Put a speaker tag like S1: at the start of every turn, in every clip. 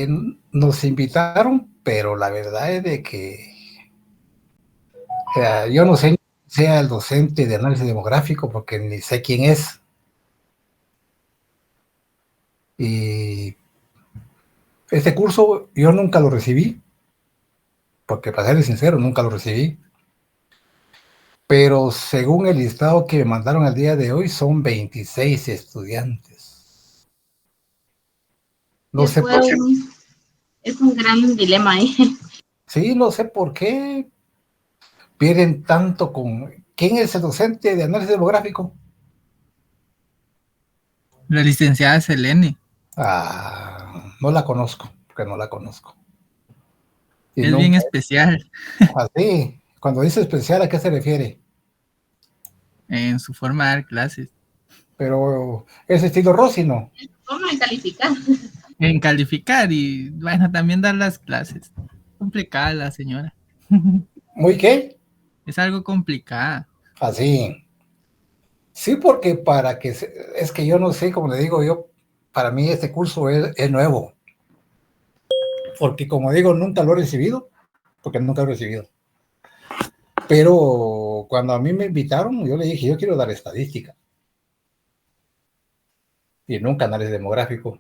S1: Nos invitaron, pero la verdad es de que yo no sé si sea el docente de análisis demográfico, porque ni sé quién es. Y este curso yo nunca lo recibí, porque para ser sincero, nunca lo recibí. Pero según el listado que me mandaron al día de hoy, son 26 estudiantes. No sé por qué.
S2: Es un gran dilema ahí.
S1: Sí, no sé por qué pierden tanto con... ¿Quién es el docente de análisis demográfico?
S3: La licenciada Selene.
S1: No la conozco, porque no la conozco. Y
S3: es
S1: nunca,
S3: bien especial.
S1: Así, cuando dice especial, ¿a qué se refiere?
S3: En su forma de dar clases.
S1: Pero es estilo Rossi, ¿no?
S2: Es forma de calificar.
S3: En calificar y, bueno, también dar las clases. Complicada la señora.
S1: ¿Muy qué?
S3: Es algo complicada.
S1: Así. Sí, porque para que... Es que yo no sé, como le digo yo, para mí este curso es nuevo. Porque como digo, nunca lo he recibido, porque nunca lo he recibido. Pero cuando a mí me invitaron, yo le dije, yo quiero dar estadística. Y nunca análisis demográfico.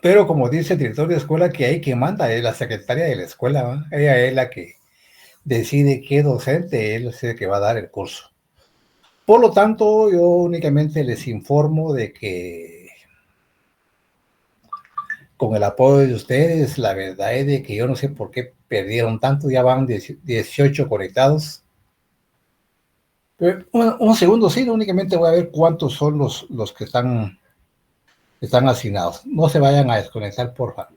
S1: Pero como dice el director de escuela, que hay quien manda, es la secretaria de la escuela, ¿va? Ella es la que decide qué docente es el que va a dar el curso. Por lo tanto, yo únicamente les informo de que con el apoyo de ustedes, la verdad es de que yo no sé por qué perdieron tanto, ya van 18 conectados. Pero un segundo, sí, únicamente voy a ver cuántos son los que están asignados. No se vayan a desconectar, por favor.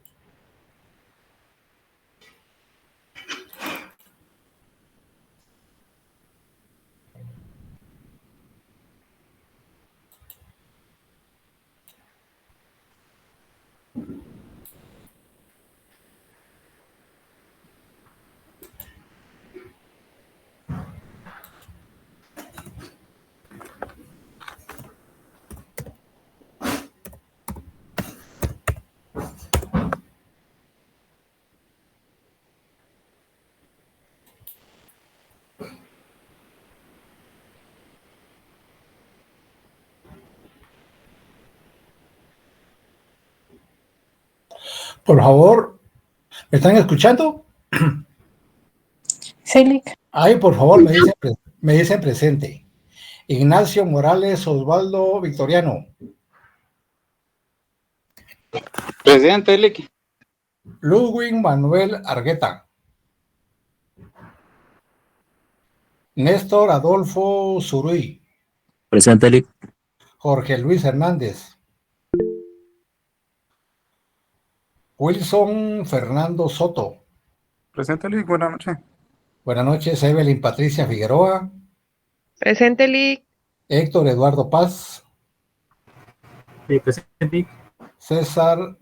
S1: Por favor, ¿me están escuchando?
S4: Sí.
S1: Ay, por favor, me dicen presente. Ignacio Morales Osvaldo Victoriano.
S5: Presente, Lick.
S1: Ludwig Manuel Argueta. Néstor Adolfo Zuruy.
S6: Presente, Lick.
S1: Jorge Luis Hernández. Wilson Fernando Soto.
S5: Presente, Lick. Buenas noches.
S1: Buenas noches, Evelyn Patricia Figueroa.
S7: Presente, Lick.
S1: Héctor Eduardo Paz.
S6: Sí, presente, Lick.
S1: César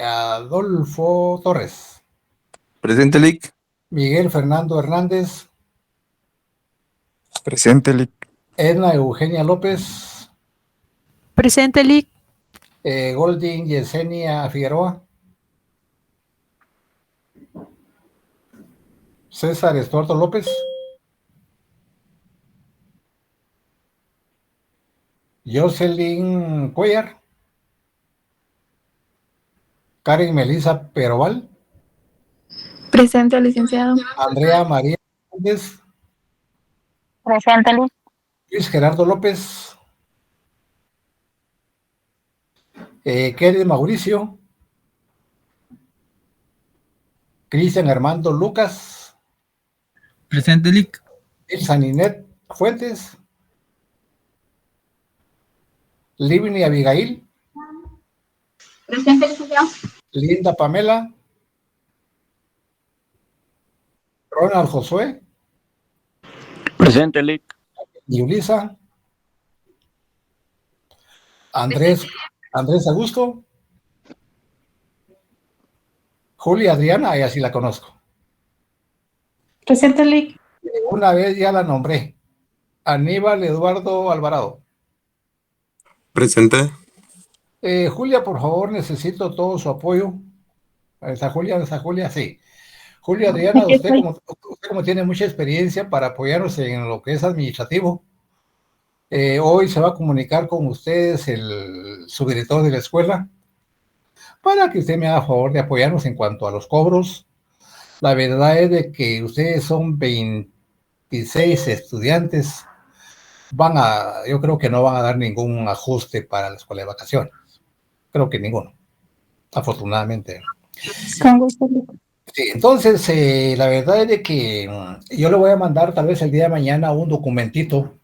S1: Adolfo Torres.
S5: Presente, Lick.
S1: Miguel Fernando Hernández.
S5: Presente, Lick.
S1: Edna Eugenia López.
S4: Presente, Lick.
S1: Golding Yesenia Figueroa. César Estuardo López. Jocelyn Cuellar. Karen Melissa Peroval.
S4: Presente, licenciado.
S1: Andrea María Hernández.
S4: Presente, Lick.
S1: Luis Gerardo López. Kennedy Mauricio. Cristian Armando Lucas.
S3: Presente, Lick.
S1: Elsa Ninet Fuentes. Livni Abigail.
S2: Presente, licenciado.
S1: Linda Pamela. Ronald Josué.
S6: Presente, Lick.
S1: Yulisa. Andrés Augusto. Julia Adriana, ella sí la conozco.
S4: Presente, Lick.
S1: Una vez ya la nombré. Aníbal Eduardo Alvarado.
S5: Presente.
S1: Julia, por favor, necesito todo su apoyo. ¿Está Julia? Sí. Julia, Adriana,
S4: Aquí estoy.
S1: usted como tiene mucha experiencia para apoyarnos en lo que es administrativo, hoy se va a comunicar con ustedes el subdirector de la escuela para que usted me haga favor de apoyarnos en cuanto a los cobros. La verdad es de que ustedes son 26 estudiantes, yo creo que no van a dar ningún ajuste para la escuela de vacaciones. Creo que ninguno, afortunadamente.
S4: Con gusto, Lic.
S1: Sí, entonces, la verdad es de que yo le voy a mandar tal vez el día de mañana un documentito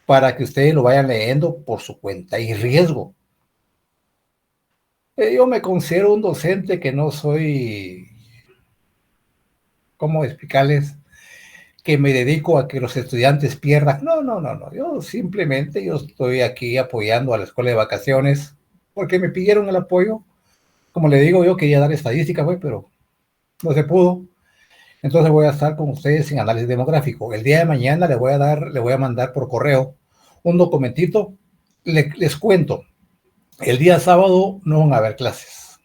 S1: para que ustedes lo vayan leyendo por su cuenta y riesgo. Yo me considero un docente que no soy, ¿cómo explicarles? Que me dedico a que los estudiantes pierdan. No. Yo estoy aquí apoyando a la escuela de vacaciones porque me pidieron el apoyo. Como le digo, yo quería dar estadística, pero no se pudo. Entonces voy a estar con ustedes en análisis demográfico. El día de mañana le voy a mandar por correo un documentito. Les cuento, el día sábado no van a haber clases,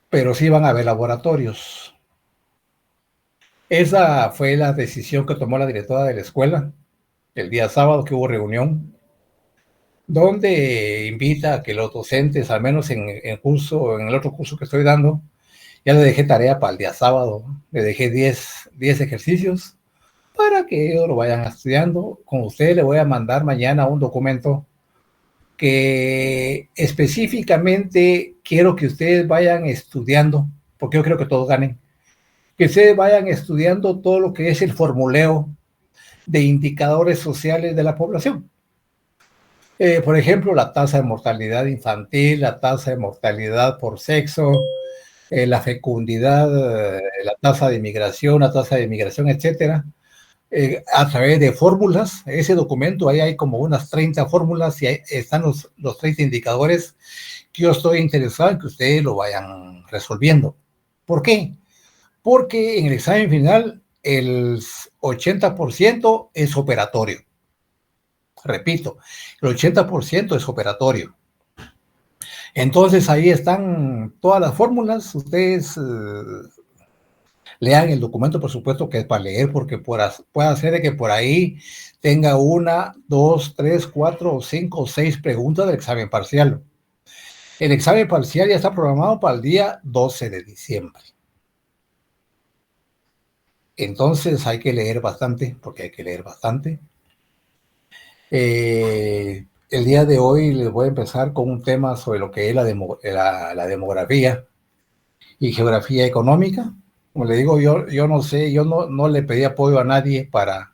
S1: pero sí van a haber laboratorios. Esa fue la decisión que tomó la directora de la escuela el día sábado, que hubo reunión, donde invita a que los docentes, al menos en el otro curso que estoy dando, ya le dejé tarea para el día sábado, le dejé 10 ejercicios para que ellos lo vayan estudiando. Con ustedes le voy a mandar mañana un documento que específicamente quiero que ustedes vayan estudiando, porque yo creo que todos ganen, que ustedes vayan estudiando todo lo que es el formuleo de indicadores sociales de la población. Por ejemplo, la tasa de mortalidad infantil, la tasa de mortalidad por sexo, la fecundidad, la tasa de inmigración, etcétera, a través de fórmulas. Ese documento, ahí hay como unas 30 fórmulas y ahí están los 30 indicadores que yo estoy interesado en que ustedes lo vayan resolviendo. ¿Por qué? Porque en el examen final el 80% es operatorio. Repito, el 80% es operatorio. Entonces ahí están todas las fórmulas. Ustedes lean el documento, por supuesto que es para leer, porque puede ser de que por ahí tenga 1, 2, 3, 4, 5 o 6 preguntas del examen parcial. El examen parcial ya está programado para el día 12 de diciembre. Entonces hay que leer bastante, porque hay que leer bastante. El día de hoy les voy a empezar con un tema sobre lo que es la demografía y geografía económica. Como le digo, yo no sé, yo no le pedí apoyo a nadie para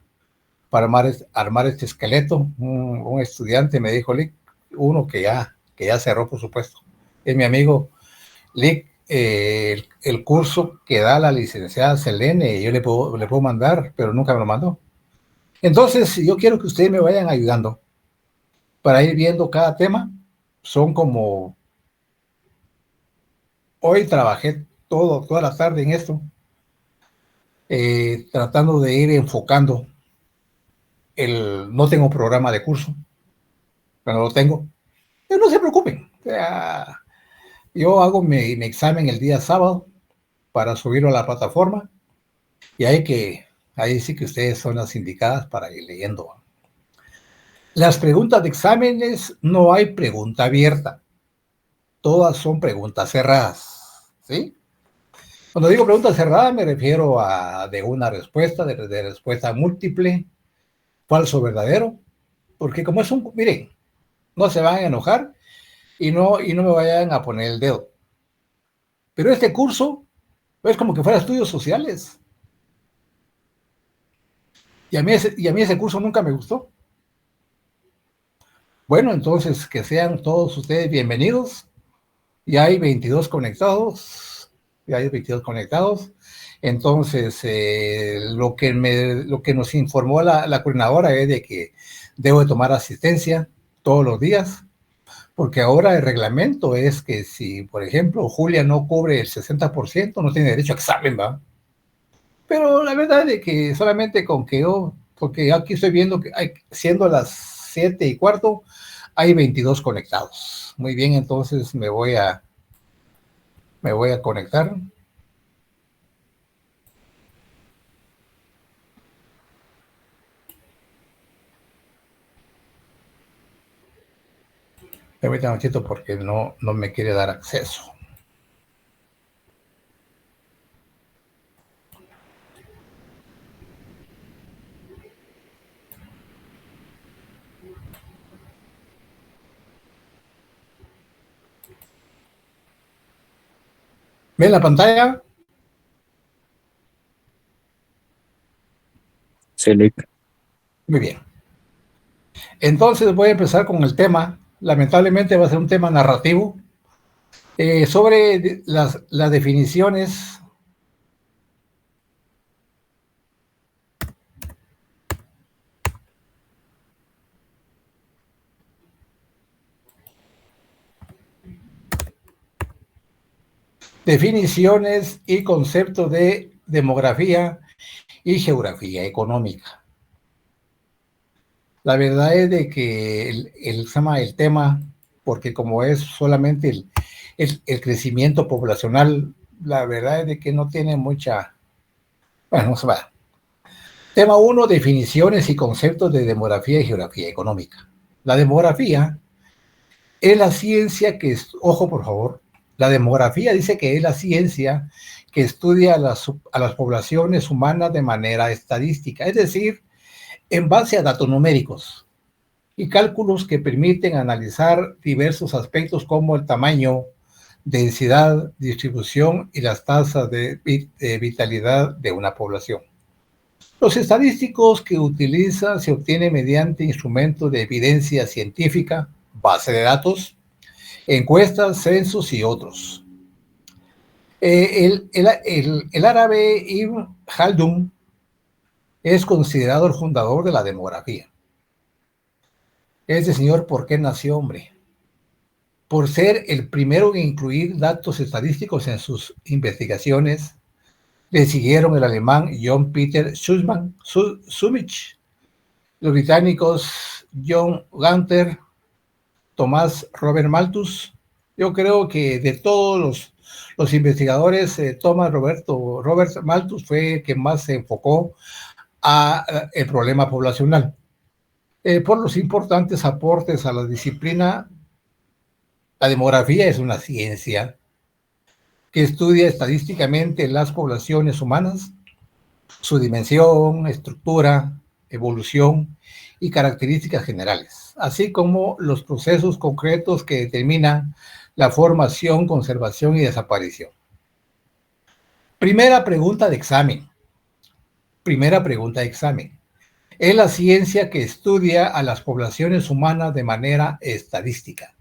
S1: armar este esqueleto. Un estudiante me dijo, Lic, uno que ya cerró, por supuesto, es mi amigo Lic, el curso que da la licenciada Selene, yo le puedo mandar, pero nunca me lo mandó. Entonces, yo quiero que ustedes me vayan ayudando para ir viendo cada tema. Son como... Hoy trabajé toda la tarde en esto, tratando de ir enfocando. No tengo programa de curso, pero no lo tengo. Pero no se preocupen. O sea, yo hago mi examen el día sábado para subirlo a la plataforma y ahí sí que ustedes son las indicadas para ir leyendo. Las preguntas de exámenes, no hay pregunta abierta. Todas son preguntas cerradas, ¿sí? Cuando digo pregunta cerrada me refiero a de una respuesta, de respuesta múltiple, falso, verdadero, porque como es miren, no se van a enojar y no me vayan a poner el dedo. Pero este curso es como que fuera estudios sociales. Y a mí ese curso nunca me gustó. Bueno, entonces que sean todos ustedes bienvenidos. Ya hay 22 conectados. Entonces, lo que nos informó la coordinadora es de que debo de tomar asistencia todos los días, porque ahora el reglamento es que si, por ejemplo, Julia no cubre el 60%, no tiene derecho a examen, ¿va? Pero la verdad es que solamente con que porque aquí estoy viendo que siendo las 7:15, Hay 22 conectados. Muy bien, entonces me voy a conectar. Permítame un momentito porque no me quiere dar acceso. ¿Ven la pantalla?
S6: Sí, Lick.
S1: Muy bien. Entonces voy a empezar con el tema. Lamentablemente va a ser un tema narrativo sobre las definiciones y conceptos de demografía y geografía económica. La verdad es de que el tema, porque como es solamente el crecimiento poblacional, la verdad es de que no tiene mucha... Bueno, se va. Tema 1, definiciones y conceptos de demografía y geografía económica. La demografía es la ciencia que, ojo por favor, la demografía dice que es la ciencia que estudia a las poblaciones humanas de manera estadística, es decir, en base a datos numéricos y cálculos que permiten analizar diversos aspectos como el tamaño, densidad, distribución y las tasas de vitalidad de una población. Los estadísticos que utiliza se obtienen mediante instrumentos de evidencia científica, base de datos, encuestas, censos y otros. El árabe Ibn Khaldun es considerado el fundador de la demografía. Este señor, ¿por qué nació hombre? Por ser el primero en incluir datos estadísticos en sus investigaciones. Le siguieron el alemán John Peter Sumich, los británicos John Gunter, Tomás Robert Malthus. Yo creo que de todos los investigadores, Robert Malthus fue el que más se enfocó a el problema poblacional. Por los importantes aportes a la disciplina, la demografía es una ciencia que estudia estadísticamente las poblaciones humanas, su dimensión, estructura, evolución y características generales, así como los procesos concretos que determinan la formación, conservación y desaparición. Primera pregunta de examen. Es la ciencia que estudia a las poblaciones humanas de manera estadística,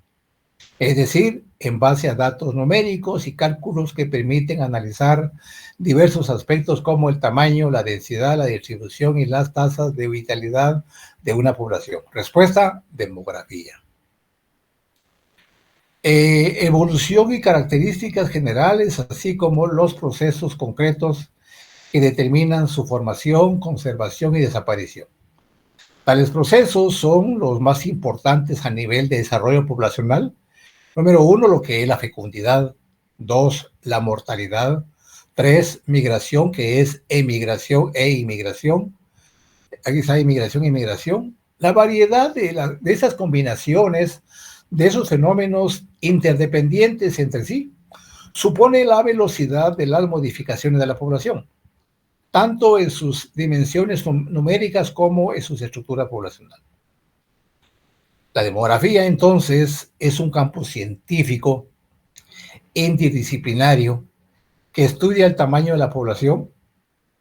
S1: es decir, en base a datos numéricos y cálculos que permiten analizar diversos aspectos como el tamaño, la densidad, la distribución y las tasas de vitalidad de una población. Respuesta: demografía. Evolución y características generales, así como los procesos concretos que determinan su formación, conservación y desaparición. Tales procesos son los más importantes a nivel de desarrollo poblacional. Número 1, lo que es la fecundidad. 2, la mortalidad. 3, migración, que es emigración e inmigración. Aquí está inmigración e inmigración. La variedad de esas combinaciones, de esos fenómenos interdependientes entre sí, supone la velocidad de las modificaciones de la población, tanto en sus dimensiones numéricas como en su estructura poblacional. La demografía, entonces, es un campo científico interdisciplinario que estudia el tamaño de la población,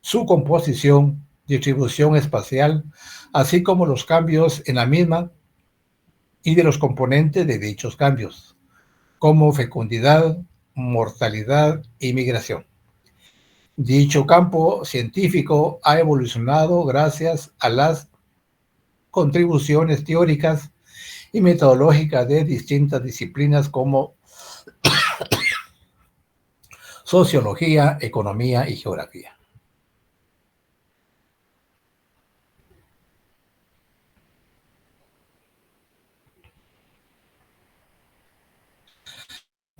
S1: su composición, distribución espacial, así como los cambios en la misma y de los componentes de dichos cambios, como fecundidad, mortalidad y migración. Dicho campo científico ha evolucionado gracias a las contribuciones teóricas y metodológicas de distintas disciplinas como sociología, economía y geografía.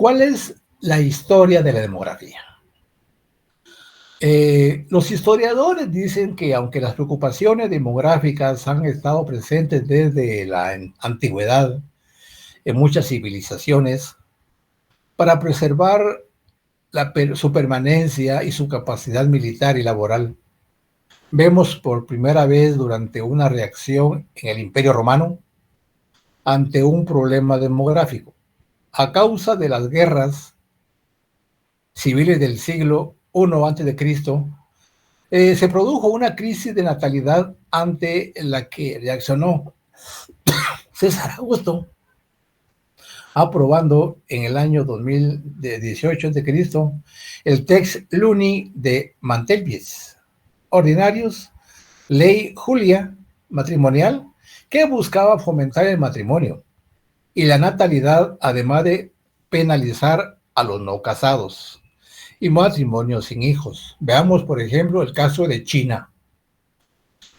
S1: ¿Cuál es la historia de la demografía? Los historiadores dicen que aunque las preocupaciones demográficas han estado presentes desde la antigüedad en muchas civilizaciones, para preservar su permanencia y su capacidad militar y laboral, vemos por primera vez durante una reacción en el Imperio Romano ante un problema demográfico. A causa de las guerras civiles del siglo I a.C., se produjo una crisis de natalidad ante la que reaccionó César Augusto, aprobando en el año 2018 a.C. el Text Luni de Mantelpies Ordinarius, Ley Julia matrimonial, que buscaba fomentar el matrimonio y la natalidad, además de penalizar a los no casados y matrimonios sin hijos. Veamos, por ejemplo, el caso de China.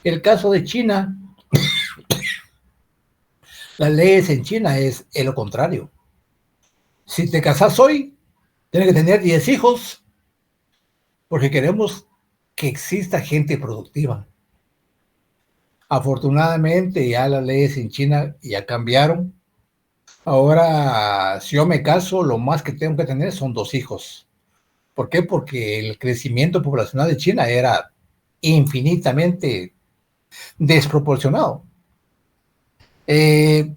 S1: El caso de China, las leyes en China es lo contrario. Si te casas hoy, tienes que tener 10 hijos, porque queremos que exista gente productiva. Afortunadamente, ya las leyes en China ya cambiaron. Ahora, si yo me caso, lo más que tengo que tener son 2 hijos. ¿Por qué? Porque el crecimiento poblacional de China era infinitamente desproporcionado. Será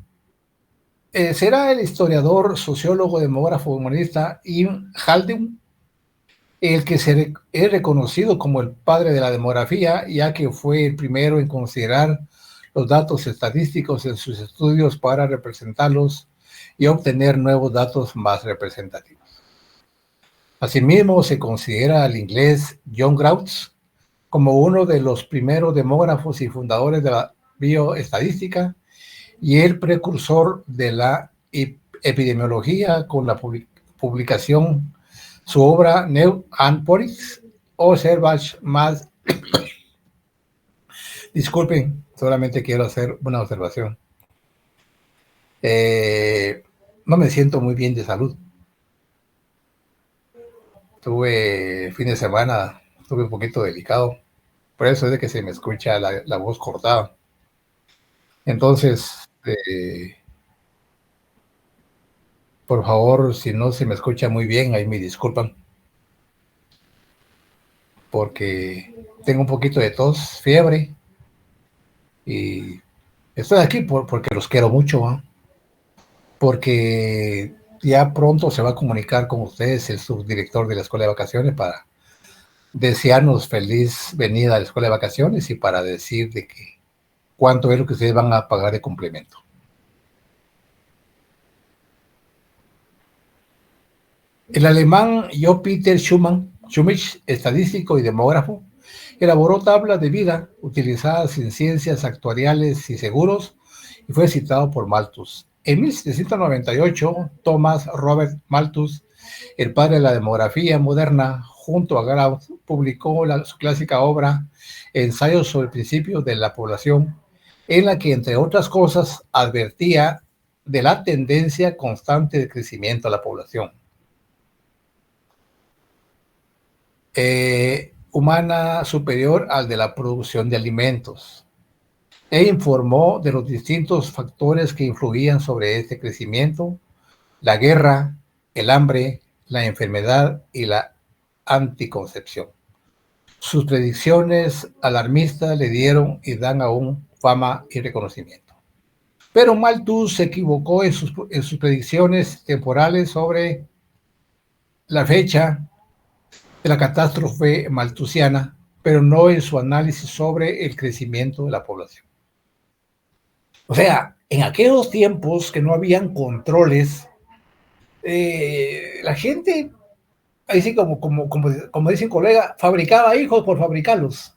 S1: el historiador, sociólogo, demógrafo, humanista Ibn Khaldun el que es reconocido como el padre de la demografía, ya que fue el primero en considerar los datos estadísticos en sus estudios para representarlos y obtener nuevos datos más representativos. Asimismo, se considera al inglés John Grouse como uno de los primeros demógrafos y fundadores de la bioestadística y el precursor de la epidemiología, con la publicación su obra New and Politics Observation más. Disculpen, solamente quiero hacer una observación. No me siento muy bien de salud. Tuve fin de semana, estuve un poquito delicado. Por eso es de que se me escucha la voz cortada. Entonces, por favor, si no se me escucha muy bien, ahí me disculpan. Porque tengo un poquito de tos, fiebre. Y estoy aquí porque los quiero mucho, ¿eh? Porque ya pronto se va a comunicar con ustedes el subdirector de la Escuela de Vacaciones para desearnos feliz venida a la Escuela de Vacaciones y para decir de que cuánto es lo que ustedes van a pagar de complemento. El alemán J. Schummich, estadístico y demógrafo, elaboró tablas de vida utilizadas en ciencias actuariales y seguros y fue citado por Malthus. En 1798, Thomas Robert Malthus, el padre de la demografía moderna, junto a Grauth, publicó su clásica obra Ensayos sobre el principio de la población, en la que, entre otras cosas, advertía de la tendencia constante de crecimiento de la población humana superior al de la producción de alimentos, e informó de los distintos factores que influían sobre este crecimiento: la guerra, el hambre, la enfermedad y la anticoncepción. Sus predicciones alarmistas le dieron y dan aún fama y reconocimiento. Pero Malthus se equivocó en sus predicciones temporales sobre la fecha de la catástrofe malthusiana, pero no en su análisis sobre el crecimiento de la población. O sea, en aquellos tiempos que no habían controles, la gente, así como dice un colega, fabricaba hijos por fabricarlos,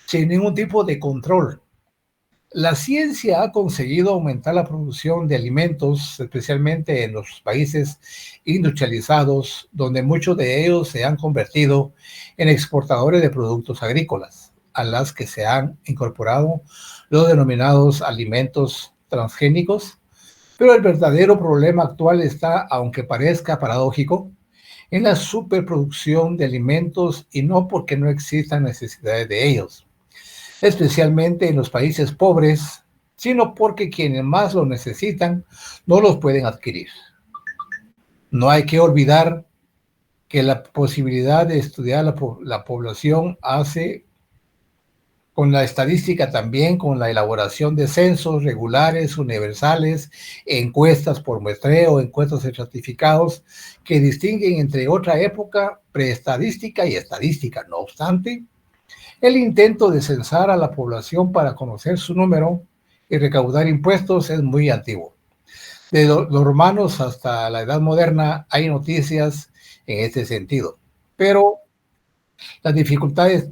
S1: sin ningún tipo de control. La ciencia ha conseguido aumentar la producción de alimentos, especialmente en los países industrializados, donde muchos de ellos se han convertido en exportadores de productos agrícolas, a las que se han incorporado los denominados alimentos transgénicos, Pero el verdadero problema actual está, aunque parezca paradójico, en la superproducción de alimentos y no porque no existan necesidades de ellos, especialmente en los países pobres, sino porque quienes más lo necesitan no los pueden adquirir. No hay que olvidar que la posibilidad de estudiar la población hace con la estadística también, con la elaboración de censos regulares, universales, encuestas por muestreo, encuestas estratificados, que distinguen entre otra época preestadística y estadística. No obstante, el intento de censar a la población para conocer su número y recaudar impuestos es muy antiguo. De los romanos hasta la Edad Moderna hay noticias en este sentido, pero las dificultades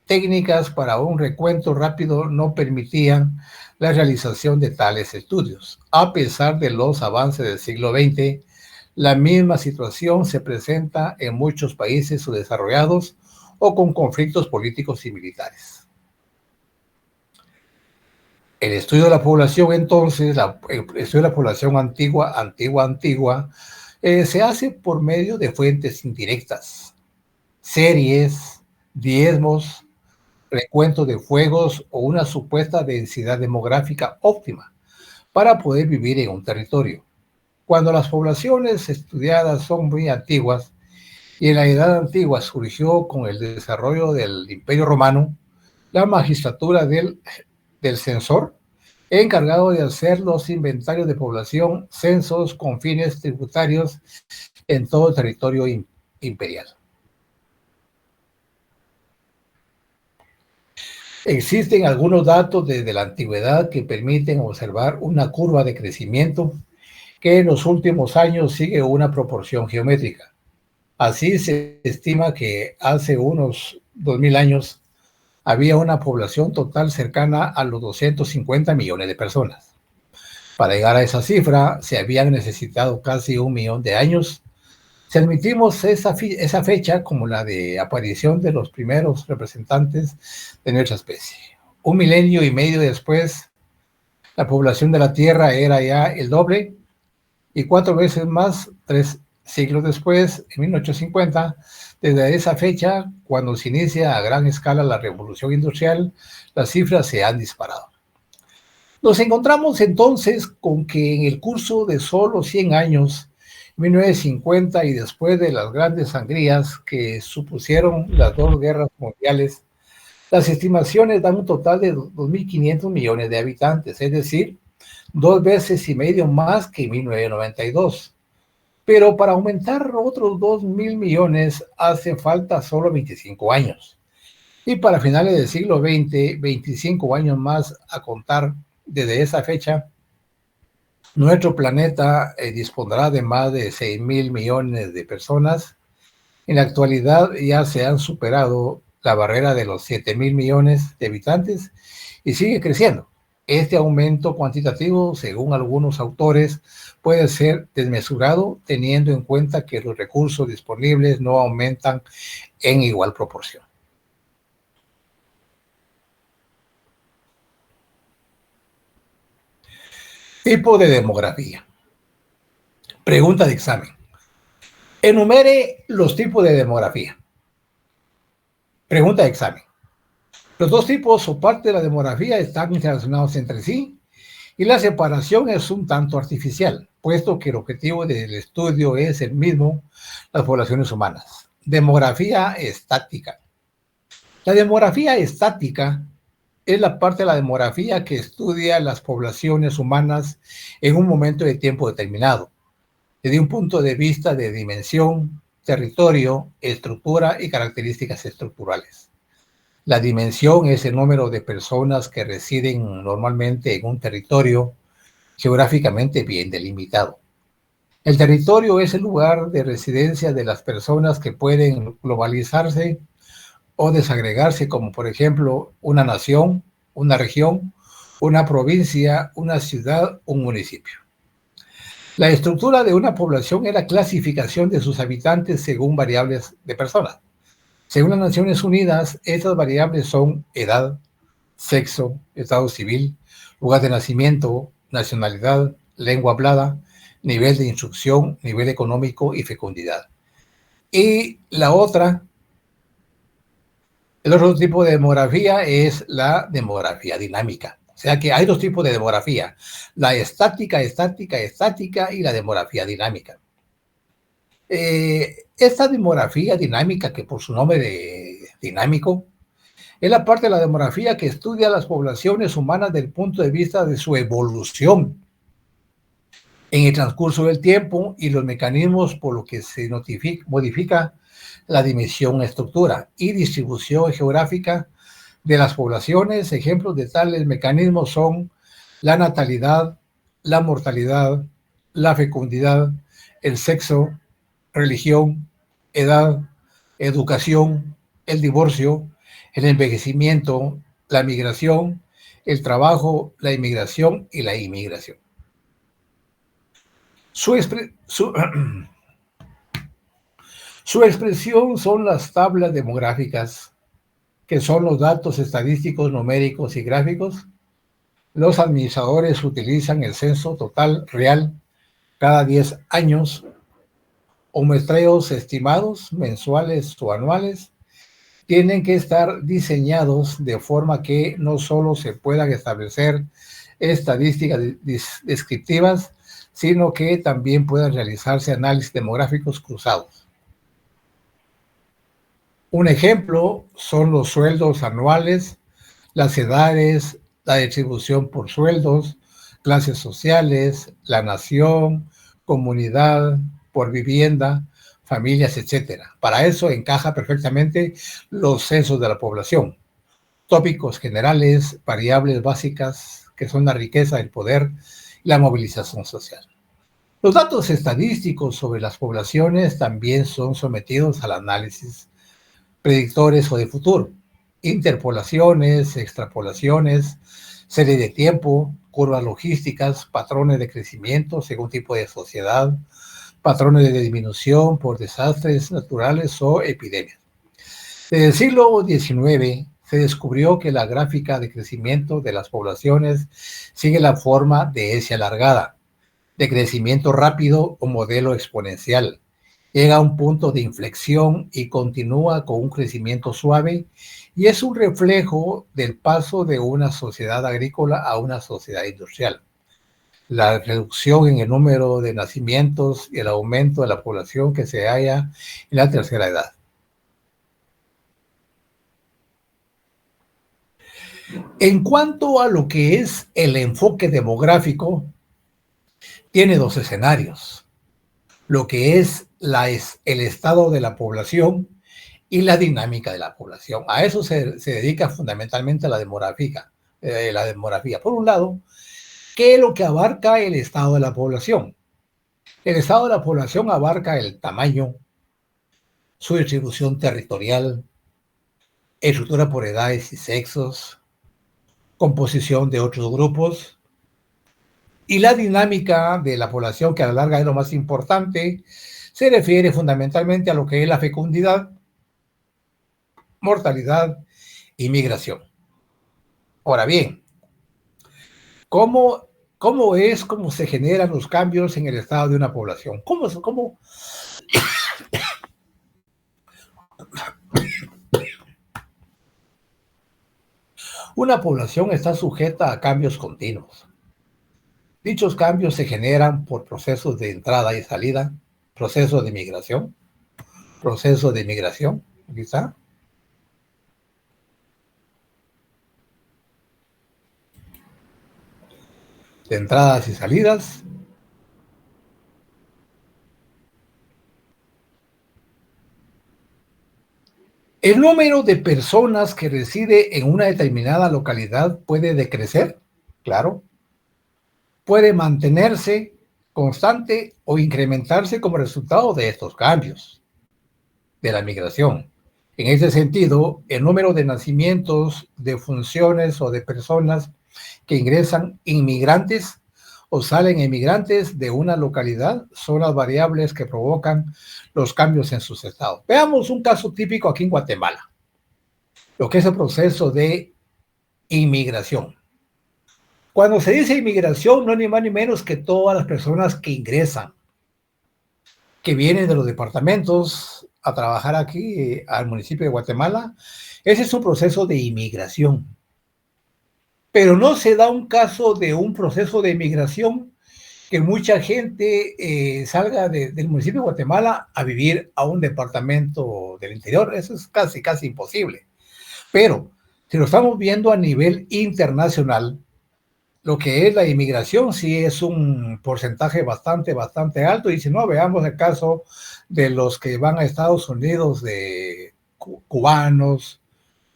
S1: técnicas para un recuento rápido no permitían la realización de tales estudios. A pesar de los avances del siglo XX, la misma situación se presenta en muchos países subdesarrollados o con conflictos políticos y militares. El estudio de la población, entonces, el estudio de la población antigua, se hace por medio de fuentes indirectas, series, diezmos, recuento de fuegos o una supuesta densidad demográfica óptima para poder vivir en un territorio. Cuando las poblaciones estudiadas son muy antiguas, y en la Edad Antigua surgió con el desarrollo del Imperio Romano, la magistratura del censor, encargado de hacer los inventarios de población, censos con fines tributarios en todo el territorio imperial. Existen algunos datos desde la antigüedad que permiten observar una curva de crecimiento que en los últimos años sigue una proporción geométrica. Así se estima que hace unos 2000 años había una población total cercana a los 250 millones de personas. Para llegar a esa cifra se habían necesitado casi 1 millón de años. Si admitimos esa fecha como la de aparición de los primeros representantes de nuestra especie. 1,5 milenios después, la población de la Tierra era ya el doble, y 4 veces más, 3 siglos después, en 1850, desde esa fecha, cuando se inicia a gran escala la revolución industrial, las cifras se han disparado. Nos encontramos entonces con que en el curso de solo 100 años, 1950 y después de las grandes sangrías que supusieron las 2 guerras mundiales, las estimaciones dan un total de 2.500 millones de habitantes, es decir, 2,5 veces más que en 1992. Pero para aumentar otros 2.000 millones hacen falta solo 25 años. Y para finales del siglo XX, 25 años más a contar desde esa fecha, nuestro planeta dispondrá de más de 6.000 millones de personas. En la actualidad ya se han superado la barrera de los 7.000 millones de habitantes y sigue creciendo. Este aumento cuantitativo, según algunos autores, puede ser desmesurado teniendo en cuenta que los recursos disponibles no aumentan en igual proporción. Tipo de demografía. Pregunta de examen. Enumere los tipos de demografía. Pregunta de examen. Los 2 tipos o parte de la demografía están interrelacionados entre sí y la separación es un tanto artificial, puesto que el objetivo del estudio es el mismo, las poblaciones humanas. Demografía estática. La demografía estática es la parte de la demografía que estudia las poblaciones humanas en un momento de tiempo determinado, desde un punto de vista de dimensión, territorio, estructura y características estructurales. La dimensión es el número de personas que residen normalmente en un territorio geográficamente bien delimitado. El territorio es el lugar de residencia de las personas que pueden globalizarse o desagregarse, como por ejemplo una nación, una región, una provincia, una ciudad, un municipio. La estructura de una población es la clasificación de sus habitantes según variables de personas. Según las Naciones Unidas, estas variables son edad, sexo, estado civil, lugar de nacimiento, nacionalidad, lengua hablada, nivel de instrucción, nivel económico y fecundidad. Y el otro tipo de demografía es la demografía dinámica. O sea que hay dos tipos de demografía, la estática y la demografía dinámica. Esta demografía dinámica, que por su nombre de dinámico, es la parte de la demografía que estudia las poblaciones humanas desde el punto de vista de su evolución en el transcurso del tiempo y los mecanismos por los que se modifica la dimensión, estructura y distribución geográfica de las poblaciones. Ejemplos de tales mecanismos son la natalidad, la mortalidad, la fecundidad, el sexo, religión, edad, educación, el divorcio, el envejecimiento, la migración, el trabajo, la inmigración y la inmigración. Su expresión son las tablas demográficas, que son los datos estadísticos, numéricos y gráficos. Los administradores utilizan el censo total real cada 10 años o muestreos estimados mensuales o anuales. Tienen que estar diseñados de forma que no solo se puedan establecer estadísticas descriptivas, sino que también puedan realizarse análisis demográficos cruzados. Un ejemplo son los sueldos anuales, las edades, la distribución por sueldos, clases sociales, la nación, comunidad, por vivienda, familias, etc. Para eso encaja perfectamente los censos de la población. Tópicos generales, variables básicas, que son la riqueza, el poder y la movilización social. Los datos estadísticos sobre las poblaciones también son sometidos al análisis predictores o de futuro, interpolaciones, extrapolaciones, serie de tiempo, curvas logísticas, patrones de crecimiento según tipo de sociedad, patrones de disminución por desastres naturales o epidemias. Desde el siglo XIX se descubrió que la gráfica de crecimiento de las poblaciones sigue la forma de S alargada, de crecimiento rápido o modelo exponencial. Llega a un punto de inflexión y continúa con un crecimiento suave y es un reflejo del paso de una sociedad agrícola a una sociedad industrial. La reducción en el número de nacimientos y el aumento de la población que se halla en la tercera edad. En cuanto a lo que es el enfoque demográfico, tiene dos escenarios. Lo que es el estado de la población y la dinámica de la población. A eso se dedica fundamentalmente la demografía. Por un lado, ¿qué es lo que abarca el estado de la población? El estado de la población abarca el tamaño, su distribución territorial, estructura por edades y sexos, composición de otros grupos, y la dinámica de la población, que a la larga es lo más importante, se refiere fundamentalmente a lo que es la fecundidad, mortalidad y migración. Ahora bien, ¿cómo se generan los cambios en el estado de una población? Una población está sujeta a cambios continuos. Dichos cambios se generan por procesos de entrada y salida, proceso de migración, quizá. De entradas y salidas. El número de personas que reside en una determinada localidad puede decrecer, claro. Puede mantenerse constante o incrementarse como resultado de estos cambios de la migración. En ese sentido, el número de nacimientos, de funciones o de personas que ingresan inmigrantes o salen emigrantes de una localidad son las variables que provocan los cambios en sus estados. Veamos un caso típico aquí en Guatemala, lo que es el proceso de inmigración. Cuando se dice inmigración, no es ni más ni menos que todas las personas que ingresan, que vienen de los departamentos a trabajar aquí al municipio de Guatemala. Ese es un proceso de inmigración. Pero no se da un caso de un proceso de inmigración que mucha gente salga del municipio de Guatemala a vivir a un departamento del interior. Eso es casi imposible. Pero si lo estamos viendo a nivel internacional, lo que es la inmigración sí es un porcentaje bastante alto. Y si no, veamos el caso de los que van a Estados Unidos, de cubanos,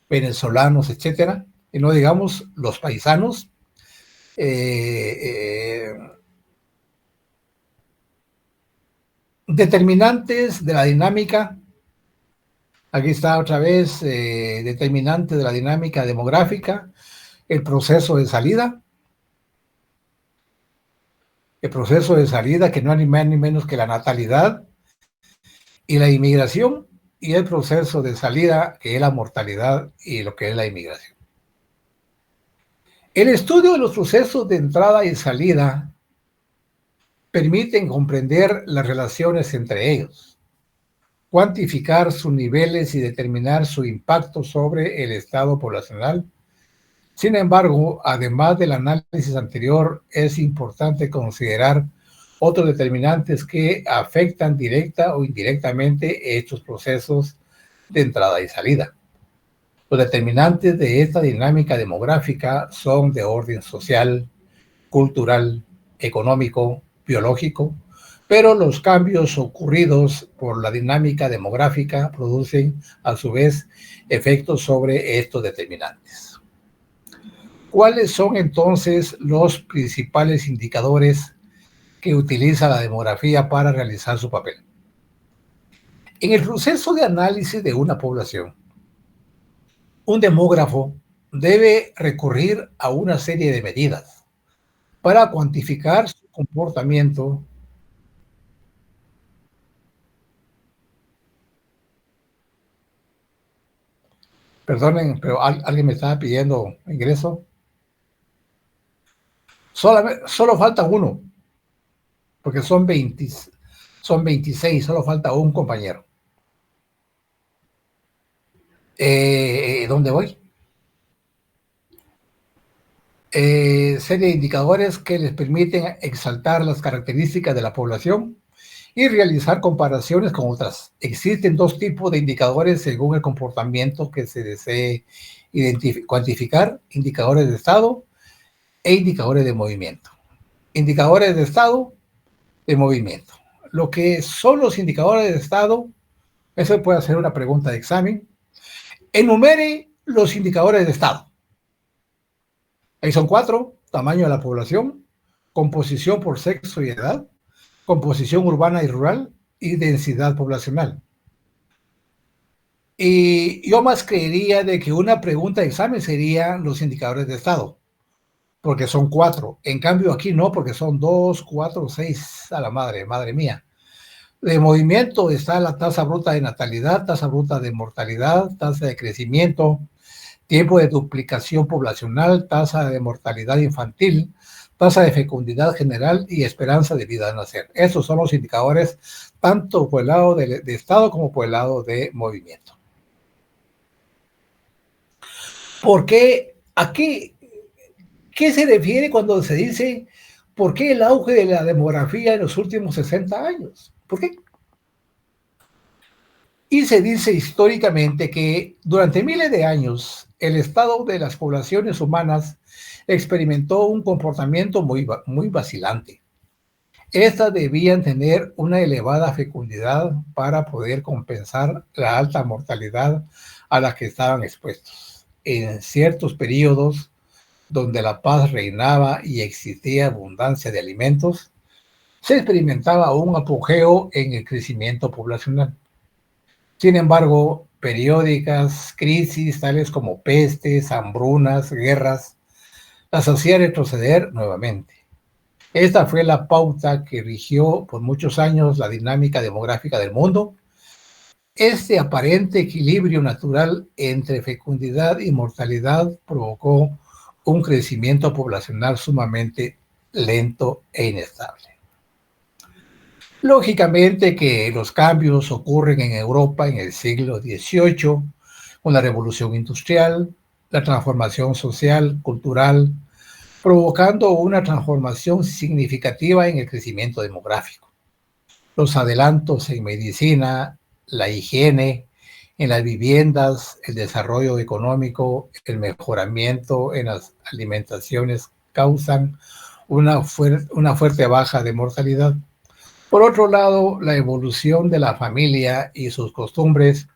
S1: venezolanos, etcétera, y no digamos los paisanos. Determinantes de la dinámica. Aquí está otra vez, determinante de la dinámica demográfica, el proceso de salida. El proceso de salida, que no es ni más ni menos que la natalidad y la inmigración, y el proceso de salida, que es la mortalidad y lo que es la inmigración. El estudio de los procesos de entrada y salida permiten comprender las relaciones entre ellos, cuantificar sus niveles y determinar su impacto sobre el estado poblacional. Sin embargo, además del análisis anterior, es importante considerar otros determinantes que afectan directa o indirectamente estos procesos de entrada y salida. Los determinantes de esta dinámica demográfica son de orden social, cultural, económico, biológico, pero los cambios ocurridos por la dinámica demográfica producen, a su vez, efectos sobre estos determinantes. ¿Cuáles son entonces los principales indicadores que utiliza la demografía para realizar su papel? En el proceso de análisis de una población, un demógrafo debe recurrir a una serie de medidas para cuantificar su comportamiento Perdonen, pero alguien me estaba pidiendo ingreso. Solo falta uno, porque son 26, solo falta un compañero. ¿Dónde voy? Serie de indicadores que les permiten exaltar las características de la población y realizar comparaciones con otras. Existen dos tipos de indicadores según el comportamiento que se desee cuantificar: indicadores de estado e indicadores de movimiento. Indicadores de estado, de movimiento. Lo que son los indicadores de estado, eso puede ser una pregunta de examen. Enumere los indicadores de estado. Ahí son 4: tamaño de la población, composición por sexo y edad, composición urbana y rural y densidad poblacional. Y yo más creería de que una pregunta de examen serían los indicadores de estado, porque son 4. En cambio aquí no, porque son 2, 4, 6, a la madre mía. De movimiento está la tasa bruta de natalidad, tasa bruta de mortalidad, tasa de crecimiento, tiempo de duplicación poblacional, tasa de mortalidad infantil, tasa de fecundidad general y esperanza de vida al nacer. Esos son los indicadores tanto por el lado de estado como por el lado de movimiento. ¿Por qué? Aquí, ¿qué se refiere cuando se dice por qué el auge de la demografía en los últimos 60 años? ¿Por qué? Y se dice históricamente que durante miles de años el estado de las poblaciones humanas experimentó un comportamiento muy vacilante. Estas debían tener una elevada fecundidad para poder compensar la alta mortalidad a la que estaban expuestos. En ciertos periodos donde la paz reinaba y existía abundancia de alimentos, se experimentaba un apogeo en el crecimiento poblacional. Sin embargo, periódicas crisis tales como pestes, hambrunas, guerras, las hacían retroceder nuevamente. Esta fue la pauta que rigió por muchos años la dinámica demográfica del mundo. Este aparente equilibrio natural entre fecundidad y mortalidad provocó un crecimiento poblacional sumamente lento e inestable. Lógicamente que los cambios ocurren en Europa en el siglo XVIII, con la revolución industrial, la transformación social, cultural, provocando una transformación significativa en el crecimiento demográfico. Los adelantos en medicina, la higiene, en las viviendas, el desarrollo económico, el mejoramiento en las alimentaciones causan una fuerte baja de mortalidad. Por otro lado, la evolución de la familia y sus costumbres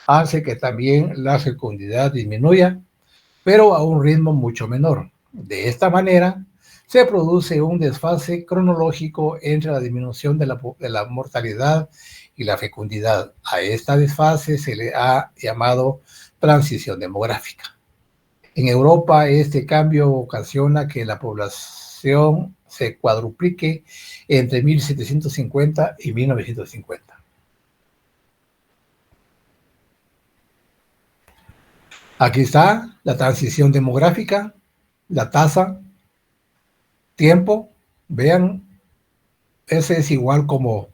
S1: hace que también la fecundidad disminuya, pero a un ritmo mucho menor. De esta manera, se produce un desfase cronológico entre la disminución de la mortalidad y la fecundidad. A esta desfase se le ha llamado transición demográfica. En Europa, este cambio ocasiona que la población se cuadruplique entre 1750 y 1950. Aquí está la transición demográfica, la tasa, tiempo, vean, ese es igual como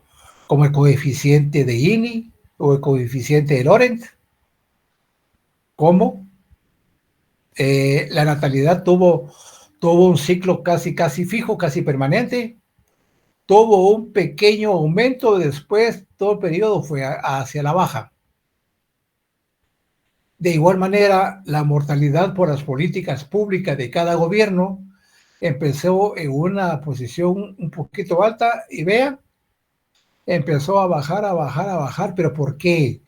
S1: el coeficiente de Gini o el coeficiente de Lorentz. ¿Cómo? La natalidad tuvo un ciclo casi fijo, casi permanente, tuvo un pequeño aumento, después todo el periodo fue hacia la baja. De igual manera, la mortalidad por las políticas públicas de cada gobierno empezó en una posición un poquito alta y vean, empezó a bajar, pero ¿por qué?